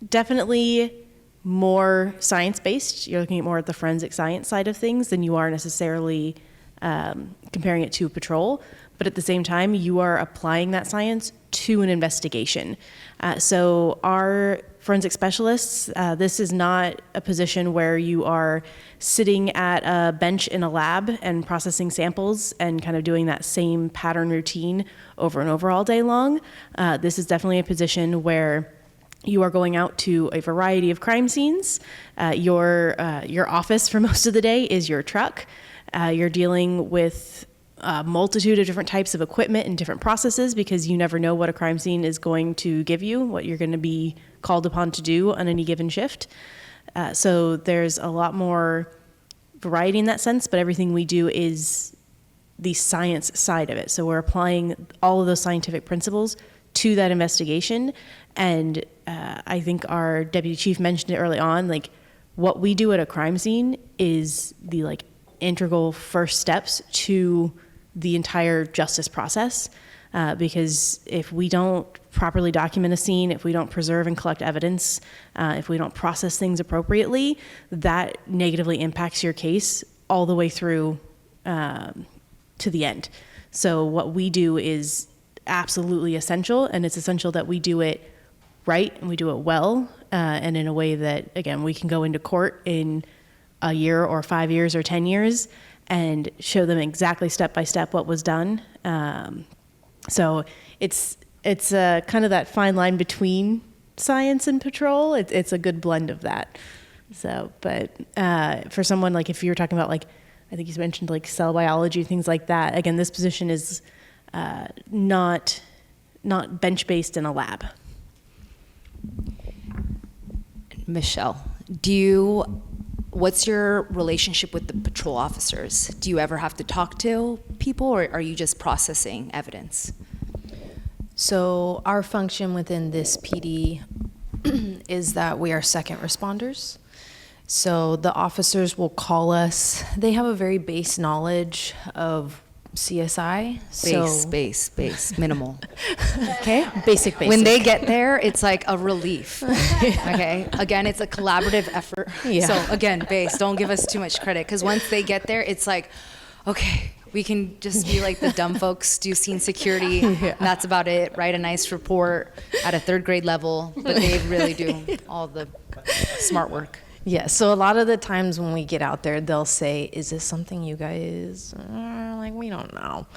definitely more science-based. You're looking at more at the forensic science side of things than you are necessarily comparing it to patrol. But at the same time, you are applying that science to an investigation. So our forensic specialists, this is not a position where you are sitting at a bench in a lab and processing samples and kind of doing that same pattern routine over and over all day long. This is definitely a position where you are going out to a variety of crime scenes. Your office for most of the day is your truck. You're dealing with a multitude of different types of equipment and different processes because you never know what a crime scene is going to give you, what you're going to be called upon to do on any given shift. So there's a lot more variety in that sense, but everything we do is the science side of it. So we're applying all of those scientific principles to that investigation. And I think our deputy chief mentioned it early on, like what we do at a crime scene is the integral first steps to the entire justice process, because if we don't properly document a scene, if we don't preserve and collect evidence, if we don't process things appropriately, that negatively impacts your case all the way through to the end. So what we do is absolutely essential, and it's essential that we do it right and we do it well, and in a way that, again, we can go into court in a year or 5 years or 10 years and show them exactly step by step what was done. So it's kind of that fine line between science and patrol. It's a good blend of that. So, but for someone if you were talking about I think you mentioned cell biology, things like that. Again, this position is not bench based in a lab. Michelle, what's your relationship with the patrol officers? Do you ever have to talk to people, or are you just processing evidence? So our function within this PD is that we are second responders. So the officers will call us. They have a very base knowledge of CSI. Base, minimal. Okay? Basic. When they get there, it's like a relief. Okay? Again, it's a collaborative effort. Yeah. So again, base, don't give us too much credit, because once they get there, it's like, okay, we can just be like the dumb folks, do scene security, and that's about it. Write a nice report at a third grade level, but they really do all the smart work. Yeah, so a lot of the times when we get out there, they'll say, is this something you guys, like, we don't know.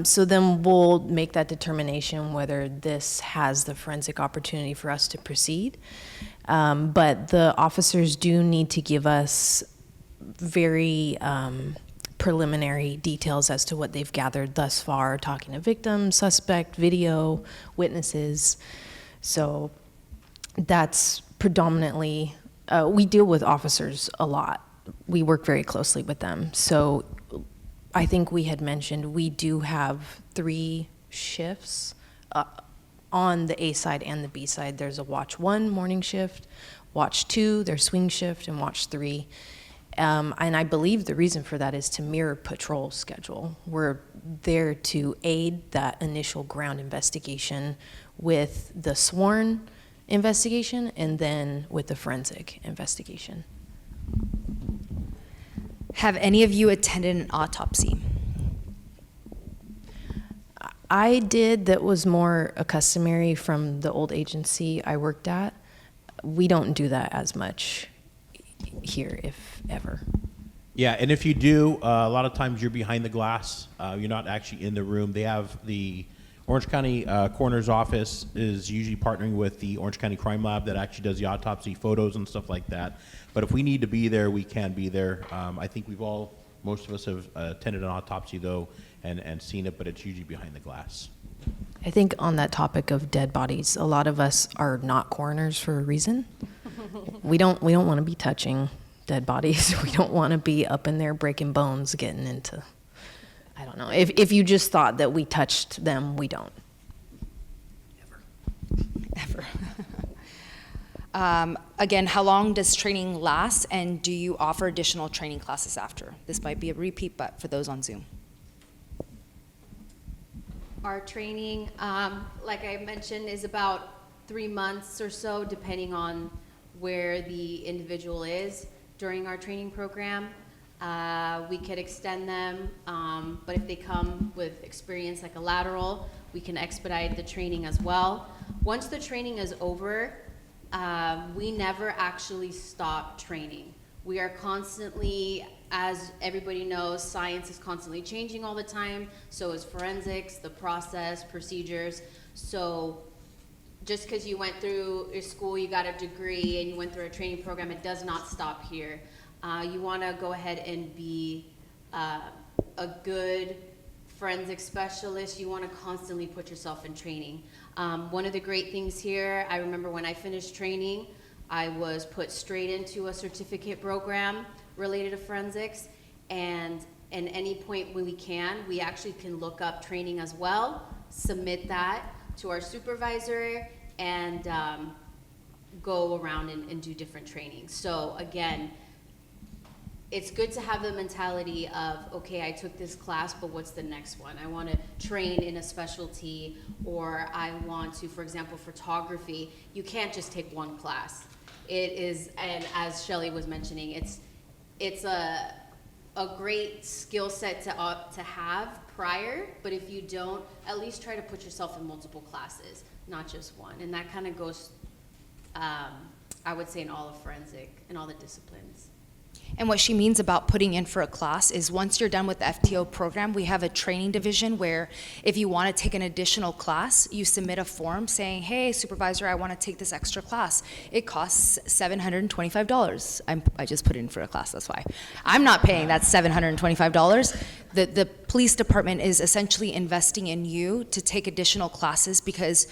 So then we'll make that determination whether this has the forensic opportunity for us to proceed. But the officers do need to give us very preliminary details as to what they've gathered thus far, talking to victims, suspect, video, witnesses. So that's predominantly, we deal with officers a lot. We work very closely with them. So I think we had mentioned we do have 3 shifts on the A side and the B side. There's a watch 1 morning shift, watch 2, their swing shift, and watch 3. And I believe the reason for that is to mirror patrol schedule. We're there to aid that initial ground investigation with the sworn investigation and then with the forensic investigation. Have any of you attended an autopsy? I did. That was more a customary from the old agency I worked at. We don't do that as much here, if ever. Yeah, and if you do, a lot of times you're behind the glass. You're not actually in the room. They have the Orange County Coroner's Office is usually partnering with the Orange County Crime Lab that actually does the autopsy photos and stuff like that. But if we need to be there, we can be there. I think most of us have attended an autopsy though and seen it, but it's usually behind the glass. I think on that topic of dead bodies, a lot of us are not coroners for a reason. We don't want to be touching dead bodies. We don't want to be up in there breaking bones, getting into, I don't know. If you just thought that we touched them, we don't. Ever. Again, how long does training last, and do you offer additional training classes after? This might be a repeat, but for those on Zoom. Our training, like I mentioned, is about 3 months or so, depending on where the individual is during our training program. We could extend them, but if they come with experience like a lateral, we can expedite the training as well. Once the training is over, we never actually stop training. We are constantly, as everybody knows, science is constantly changing all the time. So is forensics, the process, procedures. So just because you went through your school, you got a degree, and you went through a training program, it does not stop here. You want to go ahead and be a good forensic specialist. You want to constantly put yourself in training. One of the great things here, I remember when I finished training, I was put straight into a certificate program related to forensics, and at any point when we actually can look up training as well, submit that to our supervisor, and go around and do different trainings. So again, it's good to have the mentality of, okay, I took this class, but what's the next one? I want to train in a specialty, or I want to, for example, photography. You can't just take one class. It is, and as Shelley was mentioning, it's a great skill set to have prior, but if you don't, at least try to put yourself in multiple classes, not just one. And that kind of goes, I would say, in all of forensic, in all the disciplines. And what she means about putting in for a class is once you're done with the FTO program, we have a training division where if you want to take an additional class, you submit a form saying, hey, supervisor, I want to take this extra class. It costs $725. I just put in for a class, that's why. I'm not paying that $725. The police department is essentially investing in you to take additional classes, because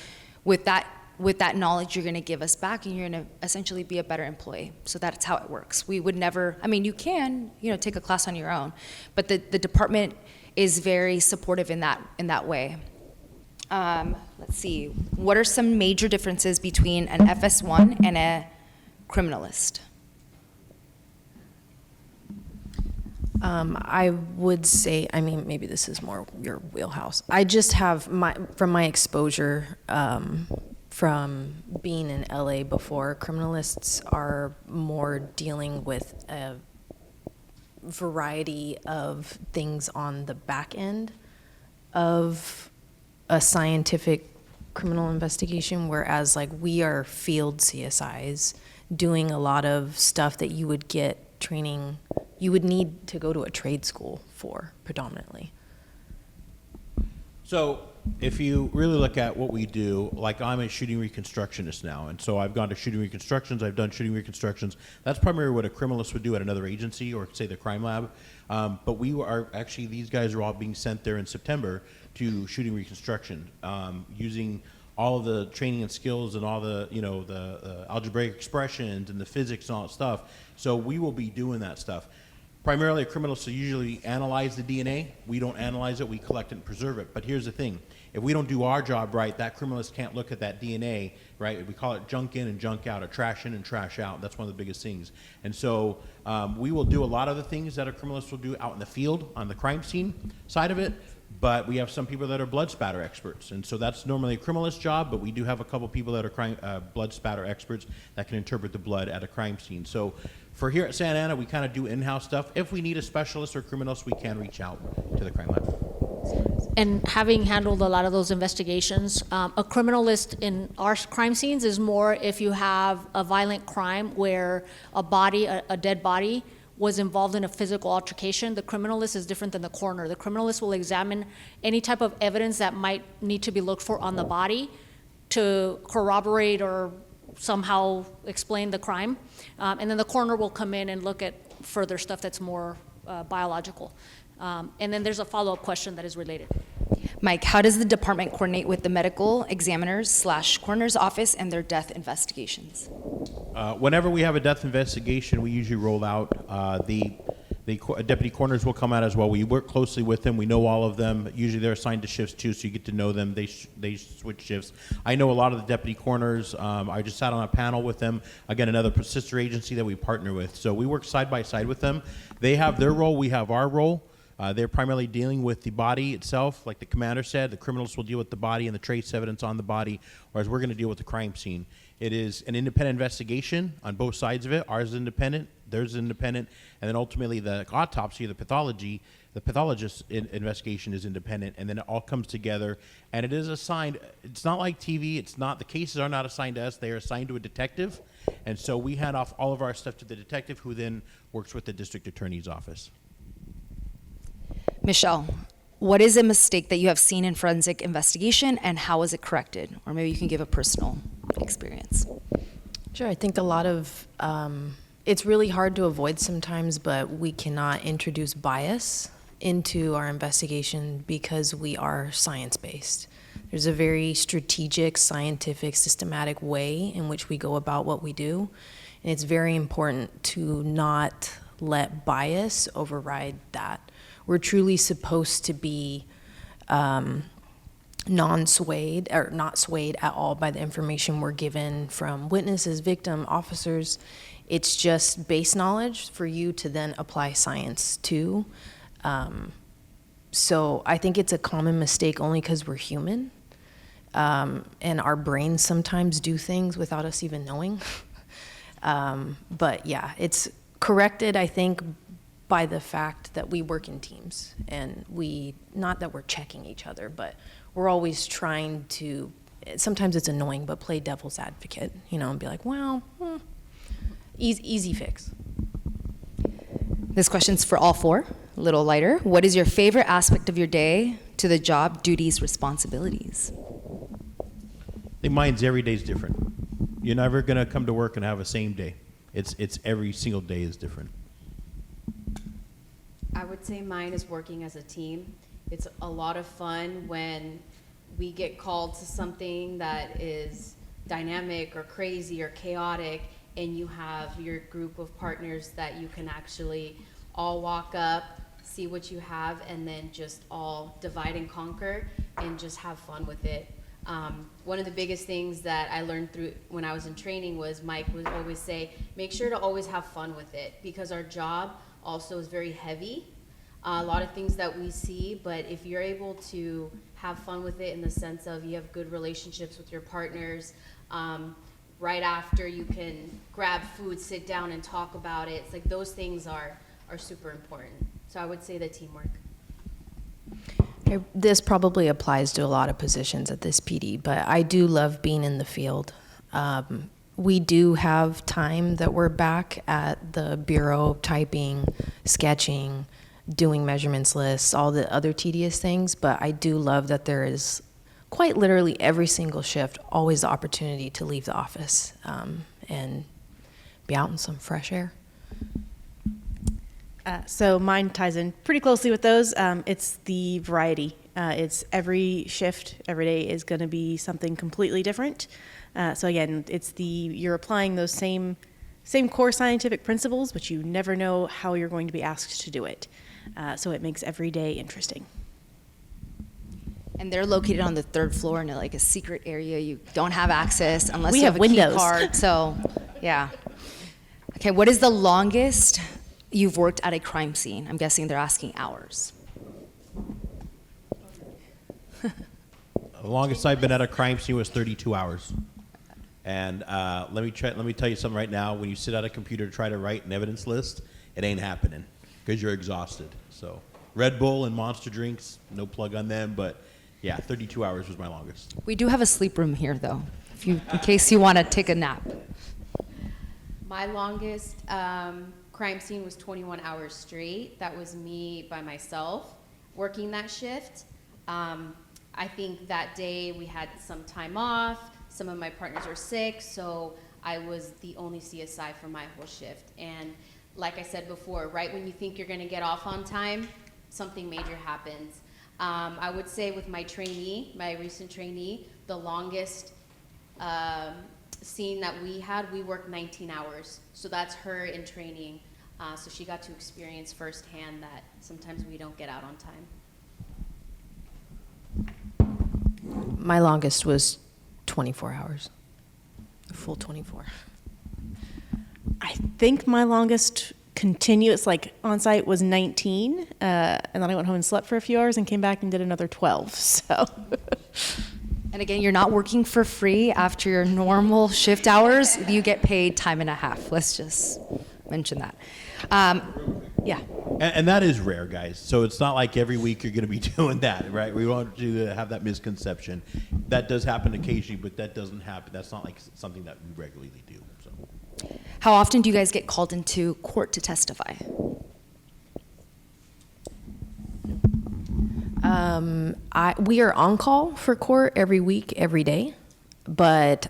with that knowledge you're going to give us back, and you're going to essentially be a better employee. So that's how it works. We would never, I mean, you can, take a class on your own, but the department is very supportive in that way. Let's see, what are some major differences between an FS1 and a criminalist? I would say, maybe this is more your wheelhouse. I just have from my exposure, from being in LA before, criminalists are more dealing with a variety of things on the back end of a scientific criminal investigation, whereas we are field CSIs doing a lot of stuff that you would get training, you would need to go to a trade school for predominantly. So if you really look at what we do, like I'm a shooting reconstructionist now, and so I've gone to shooting reconstructions, I've done shooting reconstructions. That's primarily what a criminalist would do at another agency or say the crime lab. But we are actually, these guys are all being sent there in September to shooting reconstruction, using all of the training and skills and all the, you know, the algebraic expressions and the physics and all that stuff. So we will be doing that stuff. Primarily, a criminalist will usually analyze the DNA. We don't analyze it, we collect it and preserve it. But here's the thing. If we don't do our job right, that criminalist can't look at that DNA, right? We call it junk in and junk out, or trash in and trash out. That's one of the biggest things. And so we will do a lot of the things that a criminalist will do out in the field on the crime scene side of it. But we have some people that are blood spatter experts. And so that's normally a criminalist job, but we do have a couple people that are blood spatter experts that can interpret the blood at a crime scene. So for here at Santa Ana, we kind of do in-house stuff. If we need a specialist or criminalist, we can reach out to the crime lab. And having handled a lot of those investigations, a criminalist in our crime scenes is more if you have a violent crime where a body, a dead body, was involved in a physical altercation. The criminalist is different than the coroner. The criminalist will examine any type of evidence that might need to be looked for on the body to corroborate or somehow explain the crime. And then the coroner will come in and look at further stuff that's more biological. And then there's a follow-up question that is related. Mike, how does the department coordinate with the medical examiners / coroner's office and their death investigations? Whenever we have a death investigation, we usually roll out. The deputy coroners will come out as well. We work closely with them. We know all of them. Usually they're assigned to shifts too, so you get to know them. They switch shifts. I know a lot of the deputy coroners. I just sat on a panel with them. Again, another sister agency that we partner with. So we work side by side with them. They have their role. We have our role. They're primarily dealing with the body itself, like the commander said. The criminals will deal with the body and the trace evidence on the body, whereas we're going to deal with the crime scene. It is an independent investigation on both sides of it. Ours is independent, theirs is independent, and then ultimately the autopsy, the pathology, the pathologist's investigation is independent, and then it all comes together, and it is assigned. It's not like TV. It's not, the cases are not assigned to us. They are assigned to a detective, and so we hand off all of our stuff to the detective, who then works with the district attorney's office. Michelle, what is a mistake that you have seen in forensic investigation and how was it corrected? Or maybe you can give a personal experience. Sure, I think a lot of, it's really hard to avoid sometimes, but we cannot introduce bias into our investigation because we are science-based. There's a very strategic, scientific, systematic way in which we go about what we do, and it's very important to not let bias override that. We're truly supposed to be non-swayed, or not swayed at all by the information we're given from witnesses, victim, officers. It's just base knowledge for you to then apply science to. So I think it's a common mistake only because we're human. And our brains sometimes do things without us even knowing. But yeah, it's corrected, I think, by the fact that we work in teams, and we, not that we're checking each other, but we're always trying to, sometimes it's annoying, but play devil's advocate, you know, and be like, well, easy fix. This question's for all four, a little lighter. What is your favorite aspect of your day to the job, duties, responsibilities? I think mine's every day's different. You're never going to come to work and have a same day. It's every single day is different. I would say mine is working as a team. It's a lot of fun when we get called to something that is dynamic or crazy or chaotic, and you have your group of partners that you can actually all walk up, see what you have, and then just all divide and conquer and just have fun with it. One of the biggest things that I learned through when I was in training was Mike would always say, make sure to always have fun with it, because our job also is very heavy. A lot of things that we see, but if you're able to have fun with it in the sense of you have good relationships with your partners, right after you can grab food, sit down and talk about it. It's like those things are super important. So I would say the teamwork. This probably applies to a lot of positions at this PD, but I do love being in the field. we do have time that we're back at the bureau, typing, sketching, doing measurements lists, all the other tedious things, but I do love that there is quite literally every single shift always the opportunity to leave the office and be out in some fresh air. So mine ties in pretty closely with those. It's the variety. It's every shift, every day is going to be something completely different. So again, you're applying those same core scientific principles, but you never know how you're going to be asked to do it. So it makes every day interesting. And they're located on the 3rd floor in like a secret area. You don't have access unless We you have have a key windows. card. So, yeah. Okay, what is the longest you've worked at a crime scene? I'm guessing they're asking hours. The longest I've been at a crime scene was 32 hours. And let me tell you something right now. When you sit at a computer to try to write an evidence list, it ain't happening because you're exhausted. So Red Bull and Monster drinks, no plug on them, but yeah, 32 hours was my longest. We do have a sleep room here, though, in case you want to take a nap. My longest crime scene was 21 hours straight. That was me by myself working that shift. I think that day we had some time off. Some of my partners were sick, so I was the only CSI for my whole shift. And like I said before, right when you think you're going to get off on time, something major happens. I would say with my trainee, my recent trainee, the longest scene that we worked 19 hours. So that's her in training. So she got to experience firsthand that sometimes we don't get out on time. My longest was 24 hours, a full 24. I think my longest continuous, like on-site, was 19, and then I went home and slept for a few hours and came back and did another 12, so. And again, you're not working for free after your normal shift hours. You get paid time and a half. Let's just mention that. Yeah. And that is rare, guys. So it's not like every week you're going to be doing that, right? We want you to have that misconception. That does happen occasionally, but that doesn't happen. That's not like something that we regularly do. So. How often do you guys get called into court to testify? We are on call for court every week, every day, but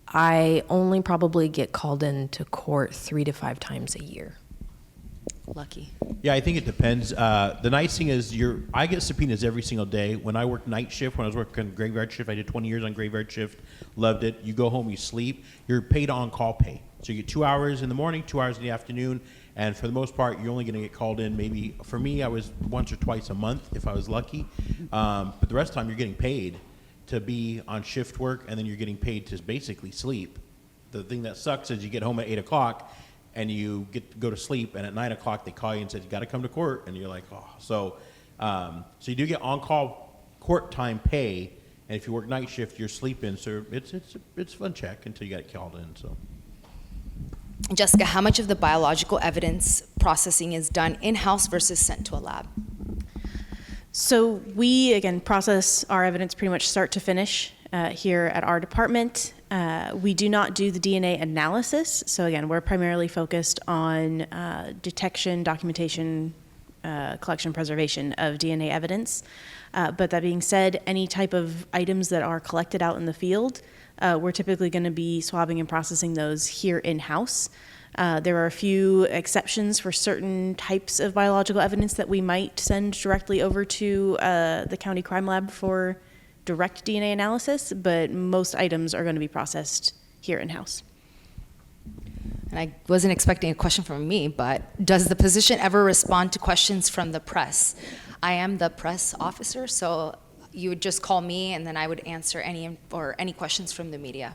I only probably get called into court 3 to 5 times a year. Lucky. Yeah, I think it depends. The nice thing is I get subpoenas every single day. When I worked night shift, when I was working graveyard shift, I did 20 years on graveyard shift, loved it. You go home, you sleep, you're paid on-call pay. So you get 2 hours in the morning, 2 hours in the afternoon, and for the most part, you're only going to get called in maybe, for me, I was once or twice a month if I was lucky. But the rest of the time, you're getting paid to be on shift work, and then you're getting paid to basically sleep. The thing that sucks is you get home at 8 o'clock, and you get to go to sleep, and at 9 o'clock, they call you and say, you got to come to court, and you're like, oh. So you do get on-call court time pay, and if you work night shift, you're sleeping, so it's a fun check until you get called in, so. Jessica, how much of the biological evidence processing is done in-house versus sent to a lab? So we, again, process our evidence pretty much start to finish here at our department. We do not do the DNA analysis. So again, we're primarily focused on detection, documentation, collection, preservation of DNA evidence. But that being said, any type of items that are collected out in the field, we're typically going to be swabbing and processing those here in-house. There are a few exceptions for certain types of biological evidence that we might send directly over to the county crime lab for direct DNA analysis, but most items are going to be processed here in-house. And I wasn't expecting a question from me, but does the position ever respond to questions from the press? I am the press officer, so you would just call me and then I would answer any questions from the media.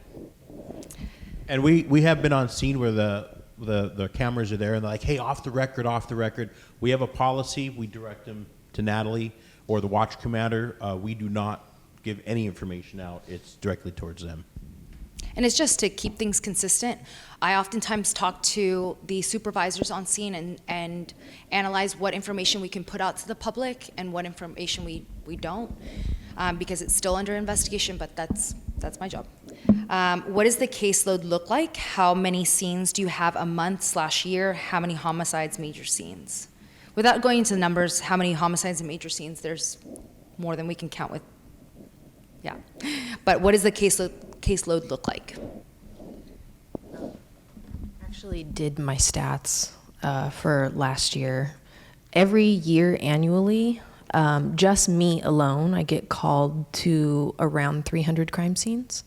And we have been on scene where the cameras are there and they're like, hey, off the record. We have a policy. We direct them to Natalie or the watch commander. We do not give any information out. It's directly towards them. And it's just to keep things consistent. I oftentimes talk to the supervisors on scene and analyze what information we can put out to the public and what information we don't, because it's still under investigation, but that's my job. What does the caseload look like? How many scenes do you have a month/year? How many homicides, major scenes? Without going into the numbers, how many homicides and major scenes? There's more than we can count with. Yeah. But what does the caseload look like? Actually did my stats for last year. Every year annually, just me alone, I get called to around 300 crime scenes.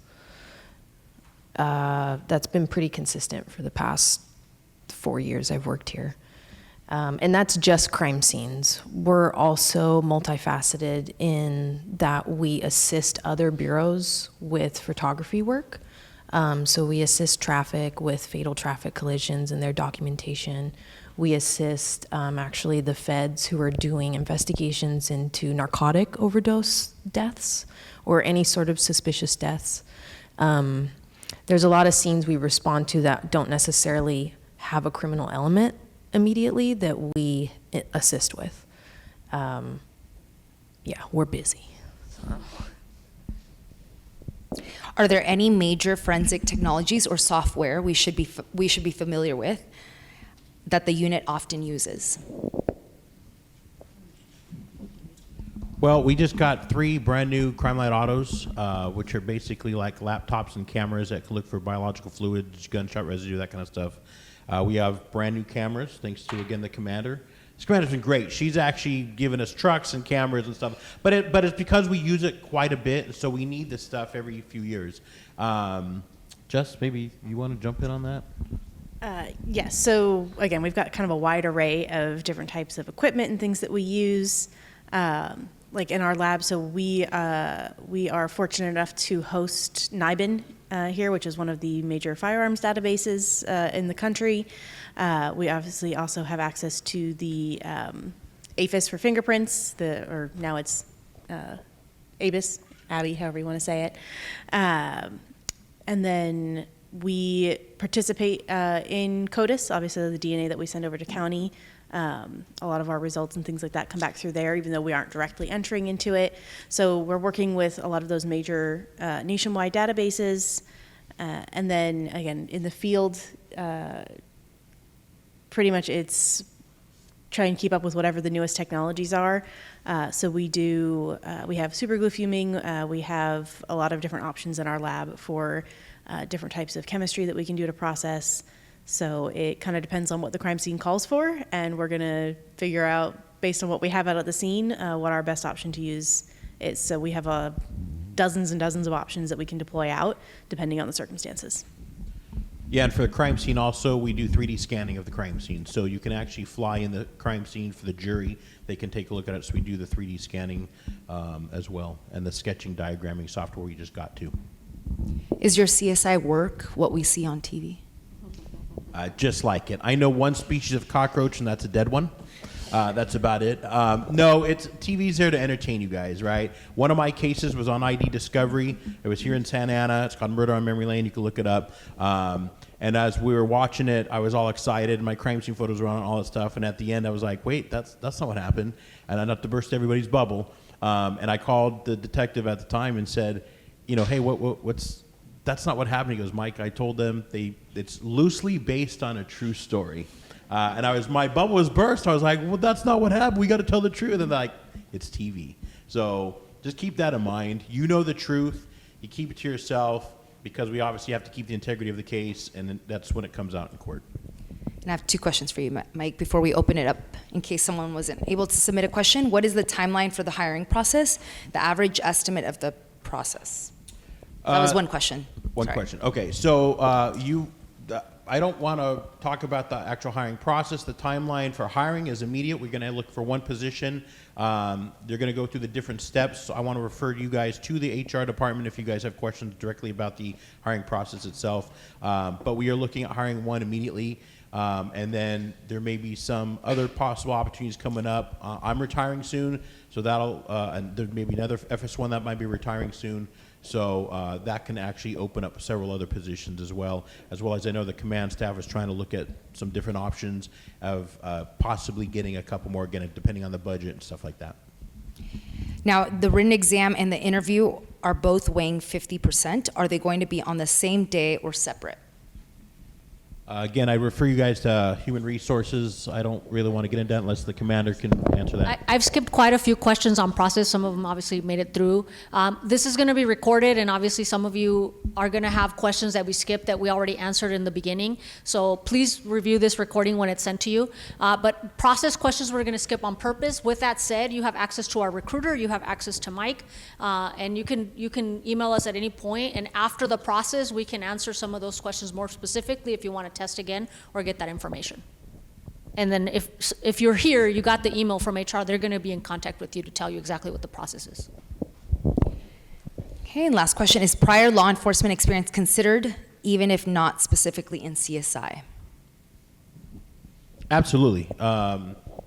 That's been pretty consistent for the past 4 years I've worked here. And that's just crime scenes. We're also multifaceted in that we assist other bureaus with photography work. So we assist traffic with fatal traffic collisions and their documentation. We assist actually the feds who are doing investigations into narcotic overdose deaths or any sort of suspicious deaths. There's a lot of scenes we respond to that don't necessarily have a criminal element immediately that we assist with. Yeah, we're busy. So. Are there any major forensic technologies or software we should be familiar with that the unit often uses? Well, we just got 3 brand new Crime Light Autos, which are basically like laptops and cameras that can look for biological fluids, gunshot residue, that kind of stuff. We have brand new cameras, thanks to, again, the commander. This commander's been great. She's actually given us trucks and cameras and stuff, but it's because we use it quite a bit, so we need this stuff every few years. Jess, maybe you want to jump in on that? Yes. So again, we've got kind of a wide array of different types of equipment and things that we use, like in our lab. So we are fortunate enough to host NIBIN here, which is one of the major firearms databases in the country. We obviously also have access to the AFIS for fingerprints, or now it's ABIS, Abby, however you want to say it. And then we participate in CODIS, obviously the DNA that we send over to county. A lot of our results and things like that come back through there, even though we aren't directly entering into it. So we're working with a lot of those major nationwide databases. And then, again, in the field, pretty much it's try and keep up with whatever the newest technologies are. So we have superglue fuming. We have a lot of different options in our lab for different types of chemistry that we can do to process. So it kind of depends on what the crime scene calls for, and we're going to figure out, based on what we have out at the scene, what our best option to use is. So we have dozens and dozens of options that we can deploy out, depending on the circumstances. Yeah, and for the crime scene also, we do 3D scanning of the crime scene. So you can actually fly in the crime scene for the jury. They can take a look at it. So we do the 3D scanning as well, and the sketching diagramming software we just got to. Is your CSI work what we see on TV? Just like it. I know one species of cockroach, and that's a dead one. That's about it. No, TV's there to entertain you guys, right? One of my cases was on ID Discovery. It was here in Santa Ana. It's called Murder on Memory Lane. You can look it up. And as we were watching it, I was all excited. My crime scene photos were on, all that stuff. And at the end, I was like, wait, that's not what happened. And not to burst everybody's bubble. And I called the detective at the time and said, hey, that's not what happened. He goes, Mike, I told them it's loosely based on a true story. And my bubble was burst. I was like, well, that's not what happened. We got to tell the truth. And they're like, it's TV. So just keep that in mind. You know the truth. You keep it to yourself, because we obviously have to keep the integrity of the case, and that's when it comes out in court. And I have 2 questions for you, Mike, before we open it up, in case someone wasn't able to submit a question. What is the timeline for the hiring process, the average estimate of the process? That was one question. One Sorry. question. Okay, so I don't want to talk about the actual hiring process. The timeline for hiring is immediate. We're going to look for one position. They're going to go through the different steps. So I want to refer you guys to the HR department if you guys have questions directly about the hiring process itself. But we are looking at hiring one immediately. And then there may be some other possible opportunities coming up. I'm retiring soon, so and there may be another FS1 that might be retiring soon. So that can actually open up several other positions as well as I know the command staff is trying to look at some different options of possibly getting a couple more, again, depending on the budget and stuff like that. Now, the written exam and the interview, are both weighing 50%, are they going to be on the same day or separate? Again, I refer you guys to Human Resources. I don't really want to get into that unless the commander can answer that. I've skipped quite a few questions on process. Some of them obviously made it through. This is going to be recorded, and obviously some of you are going to have questions that we skipped that we already answered in the beginning. So please review this recording when it's sent to you. But process questions we're going to skip on purpose. With that said, you have access to our recruiter. You have access to Mike, and you can email us at any point. And after the process, we can answer some of those questions more specifically if you want to test again or get that information. And then if you're here, you got the email from HR, they're going to be in contact with you to tell you exactly what the process is. Okay, and last question, is prior law enforcement experience considered, even if not specifically in CSI? Absolutely.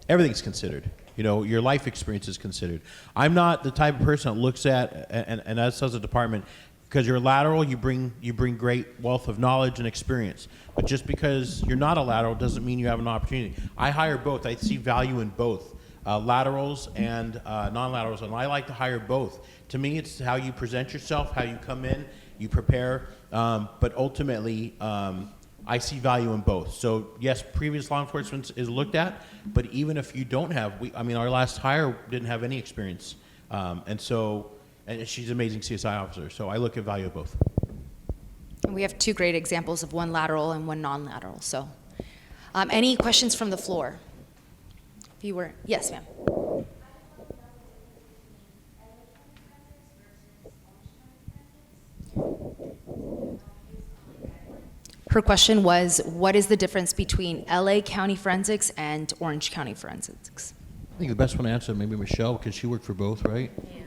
Everything's considered. You know, your life experience is considered. I'm not the type of person that looks at, and us as a department, because you're lateral, you bring great wealth of knowledge and experience. But just because you're not a lateral doesn't mean you have an opportunity. I hire both. I see value in both, laterals and non-laterals, and I like to hire both. To me, it's how you present yourself, how you come in, you prepare, but ultimately, I see value in both. So yes, previous law enforcement is looked at, but even if you don't have, our last hire didn't have any experience, and she's an amazing CSI officer, so I look at value of both. And we have two great examples of one lateral and one non-lateral. So, any questions from the floor? If you were, yes, ma'am. Her question was, what is the difference between LA County Forensics and Orange County Forensics? I think the best one to answer maybe Michelle, because she worked for both, right? Yeah.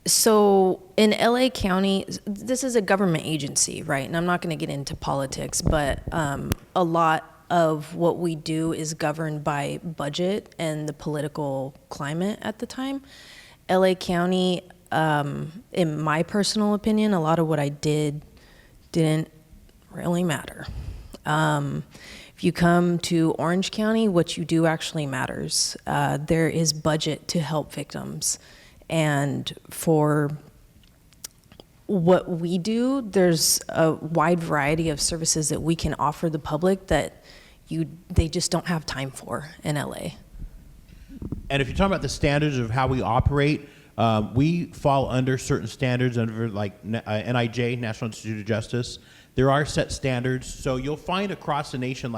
So in LA County, this is a government agency, right? And I'm not going to get into politics, but a lot of what we do is governed by budget and the political climate at the time. LA County, in my personal opinion, a lot of what I didn't really matter. If you come to Orange County, what you do actually matters. There is budget to help victims. And for what we do, there's a wide variety of services that we can offer the public that they just don't have time for in LA. And if you're talking about the standards of how we operate, we fall under certain standards under like NIJ, National Institute of Justice. There are set standards, so you'll find across the nation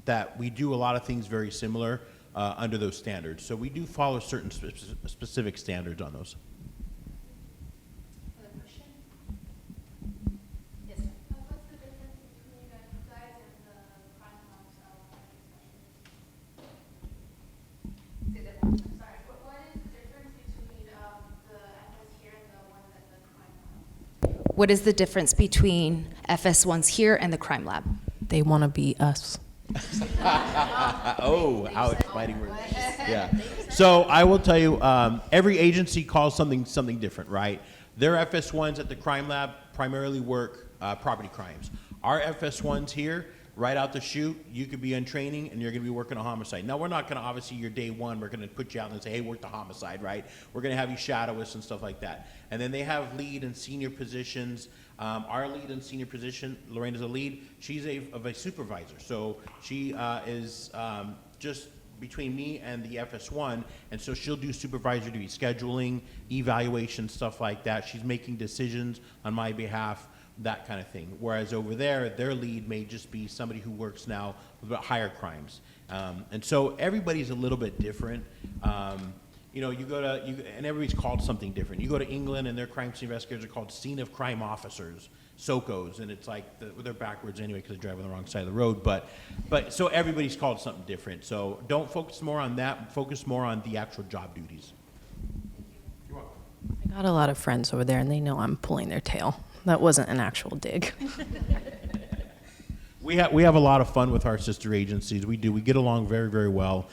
that we do a lot of things very similar under those standards. So we do follow certain specific standards on those. Other question? Yes. What's the difference between you guys and the crime lab Say that one. Sorry. What is the difference between the FS here and the one at the crime lab? What is the difference between FS1s here and the crime lab? They want to be us. Oh, ouch, fighting words. Yeah. So I will tell you, every agency calls something different, right? Their FS1s at the crime lab primarily work property crimes. Our FS1s here, right out the chute, you could be in training and you're going to be working a homicide. Now, we're not going to, obviously, your day one, we're going to put you out and say, hey, work the homicide, right? We're going to have you shadow us and stuff like that. And then they have lead and senior positions. Our lead and senior position, Lorraine is a lead, she's of a supervisor. So she is just between me and the FS1, and so she'll do supervisory duty, scheduling, evaluation, stuff like that. She's making decisions on my behalf, that kind of thing. Whereas over there, their lead may just be somebody who works now with higher crimes. And so everybody's a little bit different. You know, and everybody's called something different. You go to England and their crime scene investigators are called scene of crime officers, SOCOs, and it's like, they're backwards anyway because they drive on the wrong side of the road, but so everybody's called something different. So don't focus more on that, focus more on the actual job duties. You're welcome. I got a lot of friends over there and they know I'm pulling their tail. That wasn't an actual dig. We have a lot of fun with our sister agencies. We do. We get along very, very well.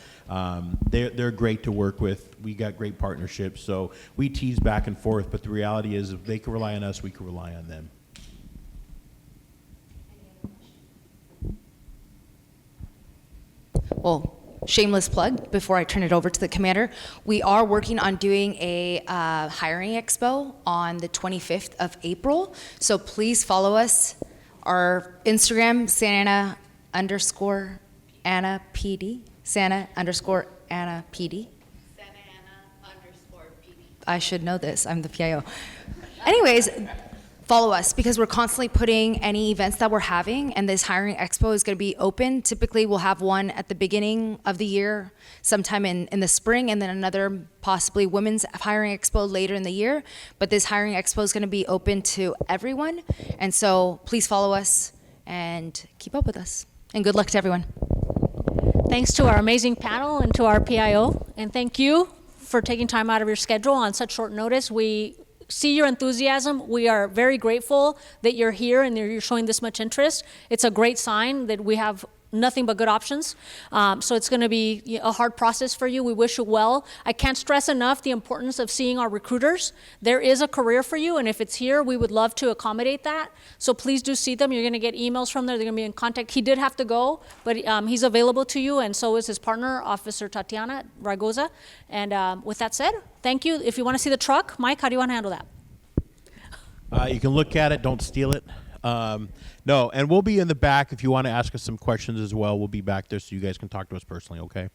They're great to work with. We got great partnerships. So we tease back and forth. But the reality is, if they can rely on us, we can rely on them. Well, shameless plug before I turn it over to the commander. We are working on doing a hiring expo on the 25th of April. So please follow us. Our Instagram, Santa_Anna PD. Santa_Anna PD. I should know this. I'm the PIO. Anyways, follow us because we're constantly putting any events that we're having, and this hiring expo is going to be open. Typically, we'll have one at the beginning of the year, sometime in the spring, and then another possibly women's hiring expo later in the year. But this hiring expo is going to be open to everyone, and so please follow us and keep up with us. And good luck to everyone. Thanks to our amazing panel and to our PIO, and thank you for taking time out of your schedule on such short notice. We see your enthusiasm. We are very grateful that you're here and you're showing this much interest. It's a great sign that we have nothing but good options. So it's going to be a hard process for you. We wish you well. I can't stress enough the importance of seeing our recruiters. There is a career for you, and if it's here, we would love to accommodate that. So please do see them. You're going to get emails from there. They're going to be in contact. He did have to go, but he's available to you, and so is his partner, Officer Tatiana Ragoza. And with that said, thank you. If you want to see the truck, Mike, how do you want to handle that? You can look at it. Don't steal it. No, and we'll be in the back if you want to ask us some questions as well. We'll be back there so you guys can talk to us personally, okay?